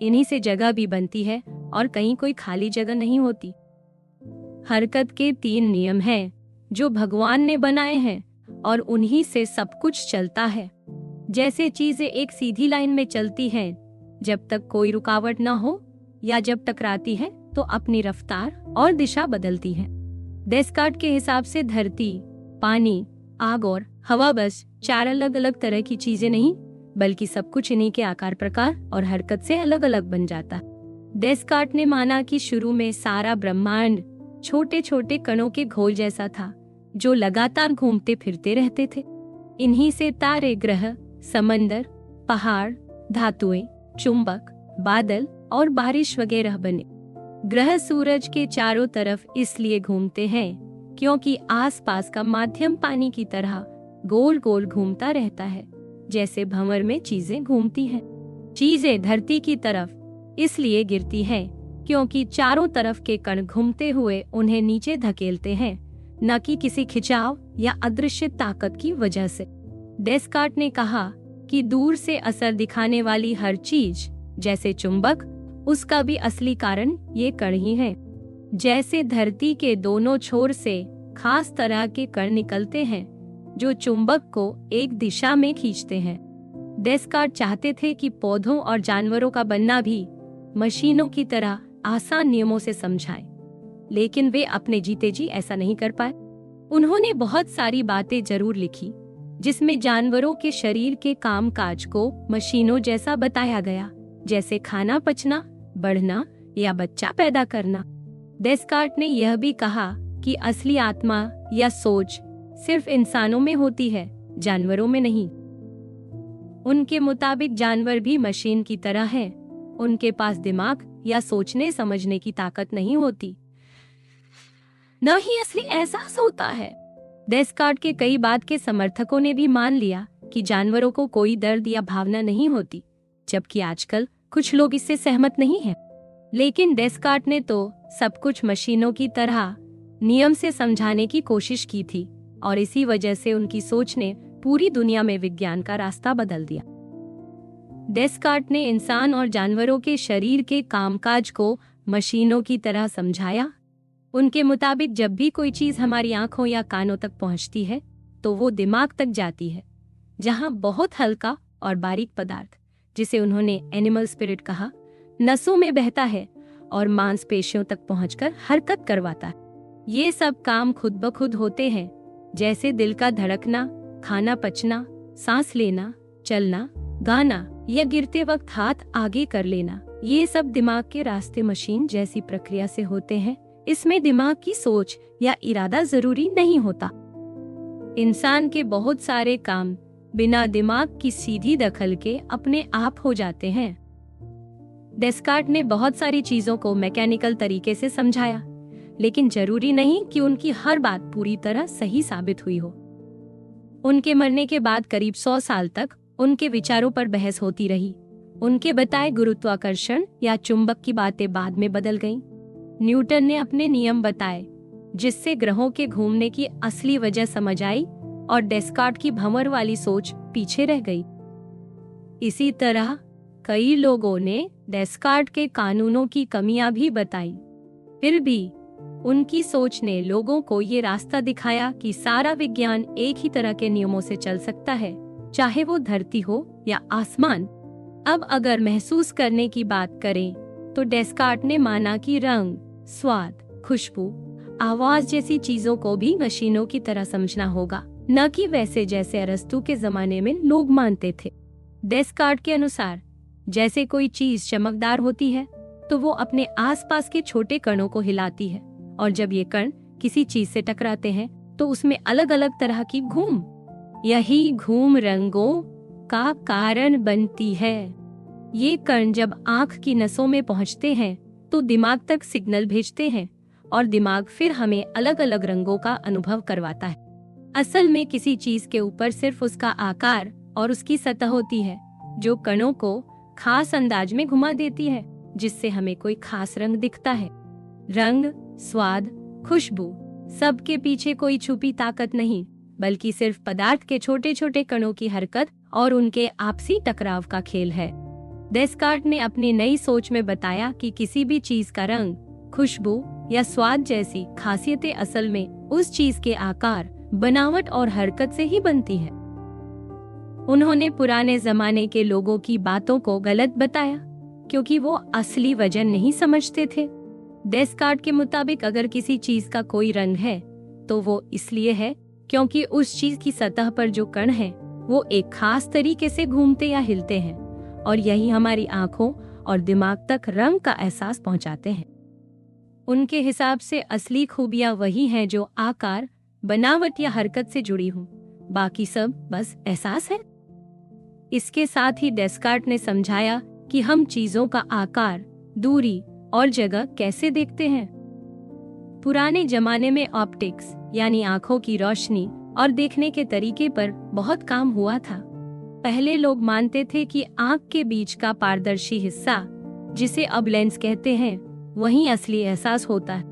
इन्हीं से जगह भी बनती है और कहीं कोई खाली जगह नहीं होती। हरकत के 3 नियम हैं जो भगवान ने बनाए हैं और उन्हीं से सब कुछ चलता है। जैसे चीजें एक सीधी लाइन में चलती हैं जब तक कोई रुकावट न हो, या जब टकराती है तो अपनी रफ्तार और दिशा बदलती है। डेस्कार्ट के हिसाब से धरती, पानी, आग और हवा बस 4 अलग अलग तरह की चीजें नहीं, बल्कि सब कुछ इन्हीं के आकार, प्रकार और हरकत से अलग अलग बन जाता। डेस्कार्ट ने माना कि शुरू में सारा ब्रह्मांड छोटे छोटे कणों के घोल जैसा था जो लगातार घूमते फिरते रहते थे। इन्हीं से तारे, ग्रह, समंदर, पहाड़, धातुएं, चुंबक, बादल और बारिश वगैरह बने। ग्रह सूरज के चारों तरफ इसलिए घूमते हैं क्योंकि आसपास का माध्यम पानी की तरह गोल गोल घूमता रहता है, जैसे भंवर में चीजें घूमती हैं। चीजें धरती की तरफ इसलिए गिरती हैं क्योंकि चारों तरफ के कण घूमते हुए उन्हें नीचे धकेलते हैं, न कि किसी खिंचाव या अदृश्य ताकत की वजह से। डेस्कार्ट ने कहा कि दूर से असर दिखाने वाली हर चीज, जैसे चुंबक, उसका भी असली कारण ये कण ही है। जैसे धरती के दोनों छोर से खास तरह के कण निकलते हैं जो चुंबक को एक दिशा में खींचते हैं। डेस्कार्ट चाहते थे कि पौधों और जानवरों का बनना भी मशीनों की तरह आसान नियमों से समझाए, लेकिन वे अपने जीते जी ऐसा नहीं कर पाए। उन्होंने बहुत सारी बातें जरूर लिखी जिसमें जानवरों के शरीर के कामकाज को मशीनों जैसा बताया गया, जैसे खाना पचना, बढ़ना या बच्चा पैदा करना। डेस्कार्ट ने यह भी कहा कि असली आत्मा या सोच सिर्फ इंसानों में होती है, जानवरों में नहीं। उनके मुताबिक जानवर भी मशीन की तरह हैं, उनके पास दिमाग या सोचने समझने की ताकत नहीं होती, न ही असली एहसास होता है। डेस्कार्ट के कई बात के समर्थकों ने भी मान लिया कि जानवरों को कोई दर्द या भावना नहीं होती, जबकि आजकल कुछ लोग इससे सहमत नहीं हैं। लेकिन डेस्कार्ट ने तो सब कुछ मशीनों की तरह नियम से समझाने की कोशिश की थी और इसी वजह से उनकी सोच ने पूरी दुनिया में विज्ञान का रास्ता बदल दिया। डेस्कार्ट ने इंसान और जानवरों के शरीर के कामकाज को मशीनों की तरह समझाया। उनके मुताबिक जब भी कोई चीज हमारी आंखों या कानों तक पहुंचती है तो वो दिमाग तक जाती है, जहां बहुत हल्का और बारीक पदार्थ, जिसे उन्होंने एनिमल स्पिरिट कहा, नसों में बहता है और मांसपेशियों तक पहुंचकर हरकत करवाता है। ये सब काम खुद ब खुद होते हैं, जैसे दिल का धड़कना, खाना पचना, सांस लेना, चलना, गाना या गिरते वक्त हाथ आगे कर लेना। ये सब दिमाग के रास्ते मशीन जैसी प्रक्रिया से होते हैं। इसमें दिमाग की सोच या इरादा जरूरी नहीं होता। इंसान के बहुत सारे काम बिना दिमाग की सीधी दखल के अपने आप हो जाते हैं। डेस्कार्ट ने बहुत सारी चीजों को मैकेनिकल तरीके से समझाया, लेकिन जरूरी नहीं कि उनकी हर बात पूरी तरह सही साबित हुई हो। उनके मरने के बाद करीब 100 साल तक उनके विचारों पर बहस होती रही। उनके बताए गुरुत्वाकर्षण या चुंबक की बातें बाद में बदल गईं। न्यूटन ने अपने नियम बताए जिससे ग्रहों के घूमने की असली वजह समझ आई और डेस्कार्ट की भंवर वाली सोच पीछे रह गई। इसी तरह कई लोगों ने डेस्कार्ट के कानूनों की कमियां भी बताई। फिर भी उनकी सोच ने लोगों को ये रास्ता दिखाया कि सारा विज्ञान एक ही तरह के नियमों से चल सकता है, चाहे वो धरती हो या आसमान। अब अगर महसूस करने की बात करें तो डेस्कार्ट ने माना कि रंग, स्वाद, खुशबू, आवाज जैसी चीजों को भी मशीनों की तरह समझना होगा, न कि वैसे जैसे अरस्तु के जमाने में लोग मानते थे। डेस्कार्ट के अनुसार जैसे कोई चीज चमकदार होती है तो वो अपने आसपास के छोटे कणों को हिलाती है, और जब ये कण किसी चीज से टकराते हैं तो उसमें अलग अलग तरह की घूम, यही घूम रंगों का कारण बनती है। ये कण जब आंख की नसों में पहुंचते हैं तो दिमाग तक सिग्नल भेजते हैं और दिमाग फिर हमें अलग अलग रंगों का अनुभव करवाता है। असल में किसी चीज के ऊपर सिर्फ उसका आकार और उसकी सतह होती है जो कणों को खास अंदाज में घुमा देती है, जिससे हमें कोई खास रंग दिखता है। रंग, स्वाद, खुशबू, सबके पीछे कोई छुपी ताकत नहीं, बल्कि सिर्फ पदार्थ के छोटे छोटे कणों की हरकत और उनके आपसी टकराव का खेल है। डेस्कार्ट ने अपनी नई सोच में बताया कि किसी भी चीज का रंग, खुशबू या स्वाद जैसी खासियतें असल में उस चीज के आकार, बनावट और हरकत से ही बनती है। उन्होंने पुराने जमाने के लोगों की बातों को गलत बताया, क्योंकि वो असली वजन नहीं समझते थे। डेस्कार्ट के मुताबिक अगर किसी चीज का कोई रंग है, तो वो इसलिए है क्योंकि उस चीज की सतह पर जो कण हैं, वो एक खास तरीके से घूमते या हिलते हैं, और यही हमारी आंखों और दिमाग तक रंग का एहसास पहुंचाते हैं। उनके हिसाब से असली खूबियां वही हैं जो आकार, बनावट या हरकत से जुड़ी हों, बाकी सब बस एहसास है। इसके साथ ही डेस्कार्ट ने समझाया कि हम चीजों का आकार, दूरी और जगह कैसे देखते हैं। पुराने जमाने में ऑप्टिक्स यानी आंखों की रोशनी और देखने के तरीके पर बहुत काम हुआ था। पहले लोग मानते थे कि आंख के बीच का पारदर्शी हिस्सा, जिसे अब लेंस कहते हैं, वही असली एहसास होता है।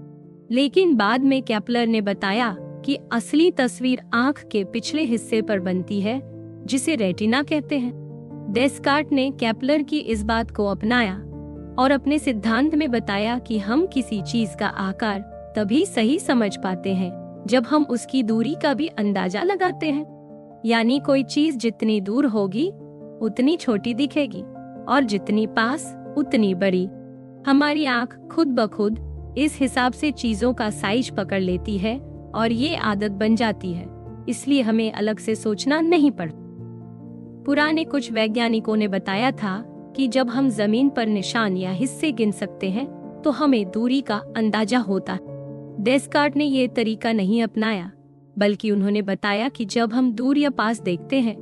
लेकिन बाद में केपलर ने बताया कि असली तस्वीर आंख के पिछले हिस्से पर बनती है, जिसे रेटिना कहते हैं। डेस्कार्ट ने केपलर की इस बात को अपनाया और अपने सिद्धांत में बताया कि हम किसी चीज का आकार तभी सही समझ पाते हैं जब हम उसकी दूरी का भी अंदाजा लगाते हैं। यानी कोई चीज जितनी दूर होगी उतनी छोटी दिखेगी, और जितनी पास उतनी बड़ी। हमारी आंख खुद ब खुद इस हिसाब से चीजों का साइज पकड़ लेती है और ये आदत बन जाती है, इसलिए हमें अलग से सोचना नहीं पड़ता। पुराने कुछ वैज्ञानिकों ने बताया था कि जब हम जमीन पर निशान या हिस्से गिन सकते हैं तो हमें दूरी का अंदाजा होता है। डेस्कार्ट ने ये तरीका नहीं अपनाया, बल्कि उन्होंने बताया कि जब हम दूर या पास देखते हैं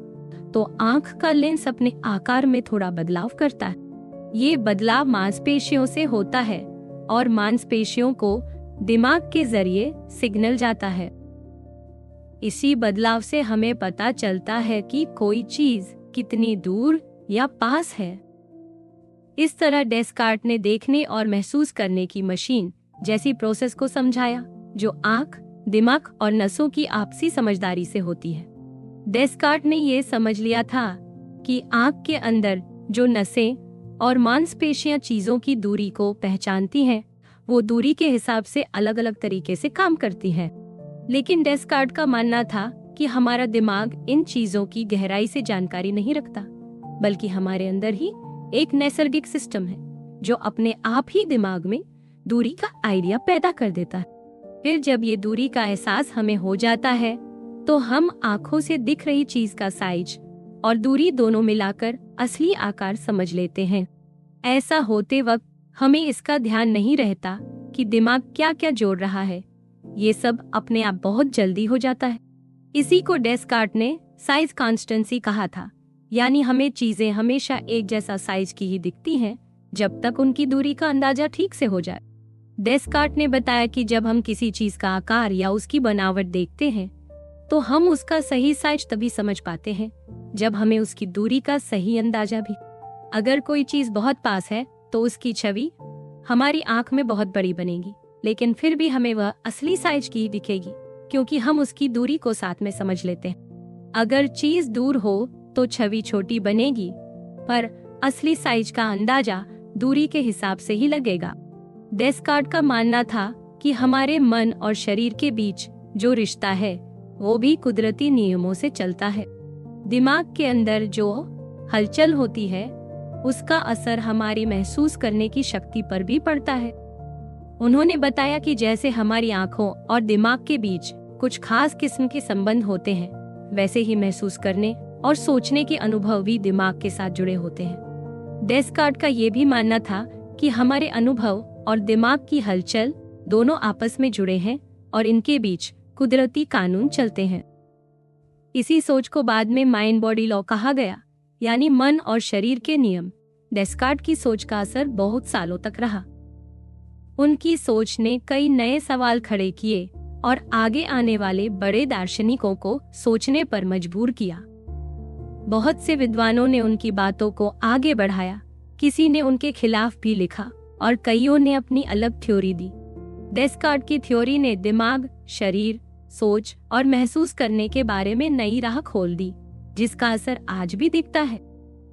तो आंख का लेंस अपने आकार में थोड़ा बदलाव करता है। ये बदलाव मांसपेशियों से होता है और मांसपेशियों को दिमाग के जरिए सिग्नल जाता है। इसी बदलाव से हमें पता चलता है कि कोई चीज कितनी दूर या पास है। इस तरह डेस्कार्ट ने देखने और महसूस करने की मशीन जैसी प्रोसेस को समझाया, जो आंख, दिमाग और नसों की आपसी समझदारी से होती है। डेस्कार्ट ने ये समझ लिया था कि आंख के अंदर जो नसें और मांसपेशियां चीजों की दूरी को पहचानती हैं, वो दूरी के हिसाब से अलग अलग तरीके से काम करती हैं। लेकिन डेस्कार्ट का मानना था कि हमारा दिमाग इन चीजों की गहराई से जानकारी नहीं रखता, बल्कि हमारे अंदर ही एक नैसर्गिक सिस्टम है जो अपने आप ही दिमाग में दूरी का आइडिया पैदा कर देता है। फिर जब ये दूरी का एहसास हमें हो जाता है तो हम आंखों से दिख रही चीज का साइज और दूरी दोनों मिलाकर असली आकार समझ लेते हैं। ऐसा होते वक्त हमें इसका ध्यान नहीं रहता कि दिमाग क्या क्या जोड़ रहा है, ये सब अपने आप बहुत जल्दी हो जाता है। इसी को डेस्कार्ट ने साइज कॉन्स्टेंसी कहा था, यानी हमें चीजें हमेशा एक जैसा साइज की ही दिखती हैं जब तक उनकी दूरी का अंदाजा ठीक से हो जाए। डेस्कार्ट ने बताया कि जब हम किसी चीज का आकार या उसकी बनावट देखते हैं तो हम उसका सही साइज तभी समझ पाते हैं जब हमें उसकी दूरी का सही अंदाजा भी। अगर कोई चीज बहुत पास है तो उसकी छवि हमारी आंख में बहुत बड़ी बनेगी, लेकिन फिर भी हमें वह असली साइज की ही दिखेगी, क्योंकि हम उसकी दूरी को साथ में समझ लेते हैं। अगर चीज दूर हो तो छवि छोटी बनेगी, पर असली साइज का अंदाजा दूरी के हिसाब से ही लगेगा। डेस्कार्ट का मानना था कि हमारे मन और शरीर के बीच जो रिश्ता है वो भी कुदरती नियमों से चलता है। दिमाग के अंदर जो हलचल होती है उसका असर हमारी महसूस करने की शक्ति पर भी पड़ता है। उन्होंने बताया कि जैसे हमारी आंखों और दिमाग के बीच कुछ खास किस्म के संबंध होते हैं, वैसे ही महसूस करने और सोचने के अनुभव भी दिमाग के साथ जुड़े होते हैं। डेस्कार्ट का ये भी मानना था कि हमारे अनुभव और दिमाग की हलचल दोनों आपस में जुड़े हैं और इनके बीच कुदरती कानून चलते हैं। इसी सोच को बाद में माइंड बॉडी लॉ कहा गया, यानी मन और शरीर के नियम। डेस्कार्ट की सोच का असर बहुत सालों तक रहा। उनकी सोच ने कई नए सवाल खड़े किए और आगे आने वाले बड़े दार्शनिकों को सोचने पर मजबूर किया। बहुत से विद्वानों ने उनकी बातों को आगे बढ़ाया, किसी ने उनके खिलाफ भी लिखा और कईयों ने अपनी अलग थ्योरी दी। डेस्कार्ट की थ्योरी ने दिमाग, शरीर, सोच और महसूस करने के बारे में नई राह खोल दी, जिसका असर आज भी दिखता है।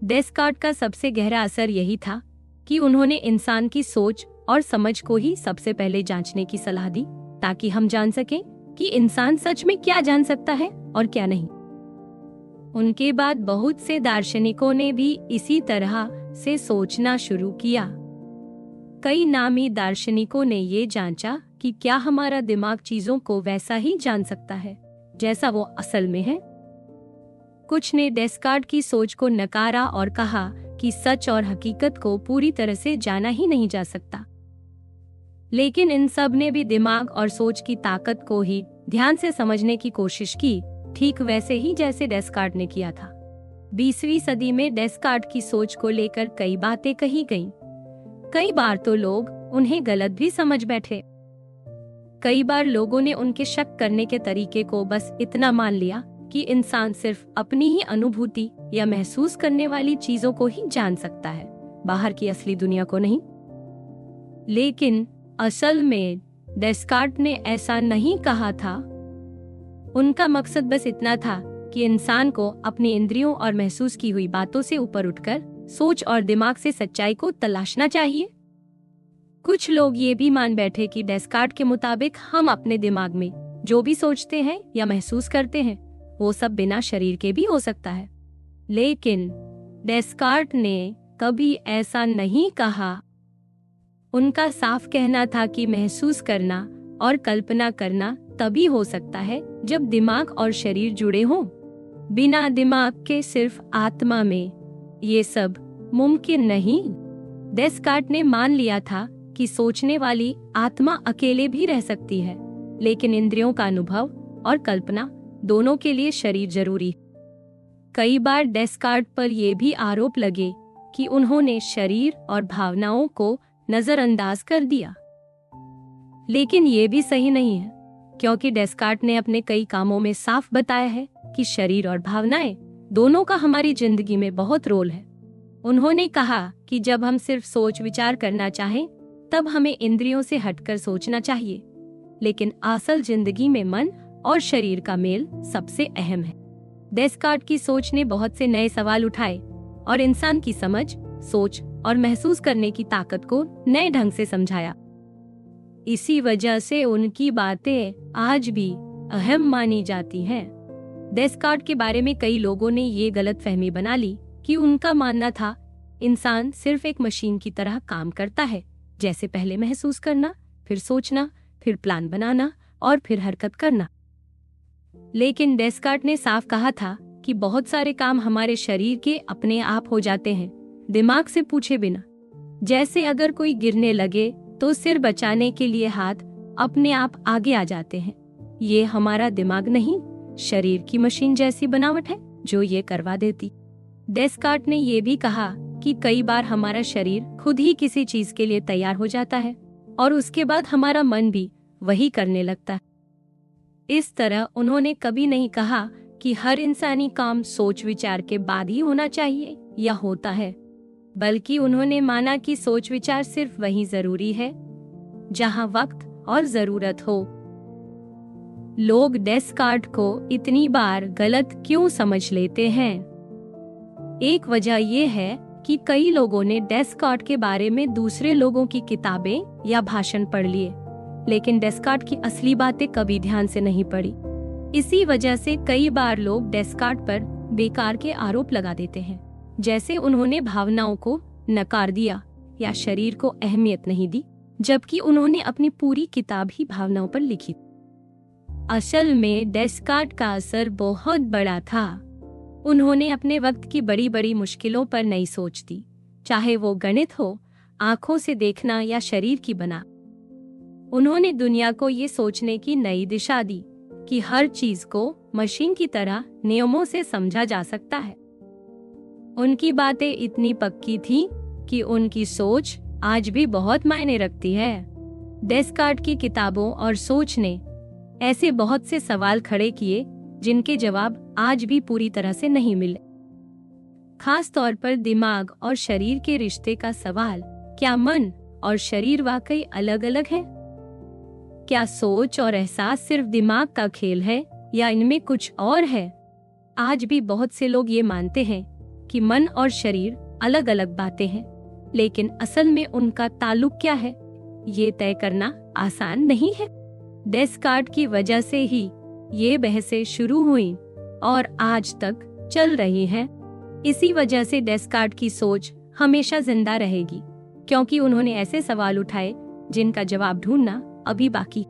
डेस्कार्ट का सबसे गहरा असर यही था कि उन्होंने इंसान की सोच और समझ को ही सबसे पहले जांचने की सलाह दी, ताकि हम जान सकें कि इंसान सच में क्या जान सकता है और क्या नहीं। उनके बाद बहुत से दार्शनिकों ने भी इसी तरह से सोचना शुरू किया। कई नामी दार्शनिकों ने ये जांचा कि क्या हमारा दिमाग चीजों को वैसा ही जान सकता है जैसा वो असल में है। कुछ ने डेस्कार्ट की सोच को नकारा और कहा कि सच और हकीकत को पूरी तरह से जाना ही नहीं जा सकता। लेकिन इन सब ने भी दिमाग और सोच की ताकत को ही ध्यान से समझने की कोशिश की, ठीक वैसे ही जैसे डेस्कार्ट ने किया था। 20वीं सदी में डेस्कार्ट की सोच को लेकर कई बातें कही गईं। कई बार तो लोग उन्हें गलत भी समझ बैठे। कई बार लोगों ने उनके शक करने के तरीके को बस इतना मान लिया कि इंसान सिर्फ अपनी ही अनुभूति या महसूस करने वाली चीजों को ही जान सकता है, बाहर की असली दुनिया को नहीं। लेकिन असल में डेस्कार्ट ने ऐसा नहीं कहा था। उनका मकसद बस इतना था कि इंसान को अपनी इंद्रियों और महसूस की हुई बातों से ऊपर उठकर सोच और दिमाग से सच्चाई को तलाशना चाहिए। कुछ लोग ये भी मान बैठे कि डेस्कार्ट के मुताबिक हम अपने दिमाग में जो भी सोचते हैं या महसूस करते हैं वो सब बिना शरीर के भी हो सकता है। लेकिन डेस्कार्ट ने कभी ऐसा नहीं कहा। उनका साफ कहना था कि महसूस करना और कल्पना करना तभी हो सकता है जब दिमाग और शरीर जुड़े हों। बिना दिमाग के सिर्फ आत्मा में ये सब मुमकिन नहीं। डेस्कार्ट ने मान लिया था कि सोचने वाली आत्मा अकेले भी रह सकती है, लेकिन इंद्रियों का अनुभव और कल्पना दोनों के लिए शरीर जरूरी। कई बार डेस्कार्ट पर यह भी आरोप लगे कि उन्होंने शरीर और भावनाओं को नजरअंदाज कर दिया। लेकिन ये भी सही नहीं है, क्योंकि डेस्कार्ट ने अपने कई कामों में साफ बताया है कि शरीर और भावनाएं दोनों का हमारी जिंदगी में बहुत रोल है। उन्होंने कहा कि जब हम सिर्फ सोच विचार करना चाहें, तब हमें इंद्रियों से हटकर सोचना चाहिए, लेकिन असल जिंदगी में मन और शरीर का मेल सबसे अहम है। डेस्कार्ट की सोच ने बहुत से नए सवाल उठाए और इंसान की समझ, सोच और महसूस करने की ताकत को नए ढंग से समझाया। इसी वजह से उनकी बातें आज भी अहम मानी जाती हैं। डेस्कार्ट के बारे में कई लोगों ने ये गलतफहमी बना ली कि उनका मानना था इंसान सिर्फ एक मशीन की तरह काम करता है, जैसे पहले महसूस करना, फिर सोचना, फिर प्लान बनाना और फिर हरकत करना। लेकिन डेस्कार्ट ने साफ कहा था कि बहुत सारे काम हमारे शरीर के अपने आप हो जाते हैं, दिमाग से पूछे बिना। जैसे अगर कोई गिरने लगे तो सिर बचाने के लिए हाथ अपने आप आगे आ जाते हैं। ये हमारा दिमाग नहीं, शरीर की मशीन जैसी बनावट है जो ये करवा देती। डेस्कार्ट ने ये भी कहा कि कई बार हमारा शरीर खुद ही किसी चीज के लिए तैयार हो जाता है और उसके बाद हमारा मन भी वही करने लगता है। इस तरह उन्होंने कभी नहीं कहा कि हर इंसानी काम सोच विचार के बाद ही होना चाहिए या होता है, बल्कि उन्होंने माना कि सोच विचार सिर्फ वही जरूरी है जहां वक्त और जरूरत हो। लोग डेस्कार्ट को इतनी बार गलत क्यों समझ लेते हैं? एक वजह यह है कि कई लोगों ने डेस्कार्ट के बारे में दूसरे लोगों की किताबें या भाषण पढ़ लिए, लेकिन डेस्कार्ट की असली बातें कभी ध्यान से नहीं पढ़ी। इसी वजह से कई बार लोग डेस्कार्ट पर बेकार के आरोप लगा देते हैं, जैसे उन्होंने भावनाओं को नकार दिया या शरीर को अहमियत नहीं दी, जबकि उन्होंने अपनी पूरी किताब ही भावनाओं पर लिखी। असल में डेस्कार्ट का असर बहुत बड़ा था। उन्होंने अपने वक्त की बड़ी बड़ी मुश्किलों पर नई सोच दी, चाहे वो गणित हो, आंखों से देखना या शरीर की बना। उन्होंने दुनिया को ये सोचने की नई दिशा दी कि हर चीज को मशीन की तरह नियमों से समझा जा सकता है। उनकी बातें इतनी पक्की थी कि उनकी सोच आज भी बहुत मायने रखती है। डेस्कार्ट की किताबों और सोच ने ऐसे बहुत से सवाल खड़े किए जिनके जवाब आज भी पूरी तरह से नहीं मिले। खास तौर पर दिमाग और शरीर के रिश्ते का सवाल, क्या मन और शरीर वाकई अलग अलग हैं? क्या सोच और एहसास सिर्फ दिमाग का खेल है या इनमें कुछ और है? आज भी बहुत से लोग ये मानते हैं कि मन और शरीर अलग अलग बातें हैं, लेकिन असल में उनका ताल्लुक क्या है, ये तय करना आसान नहीं है। डेस्कार्ट की वजह से ही ये बहसें शुरू हुई और आज तक चल रही हैं। इसी वजह से डेस्कार्ट की सोच हमेशा जिंदा रहेगी, क्योंकि उन्होंने ऐसे सवाल उठाए जिनका जवाब ढूंढना अभी बाकी।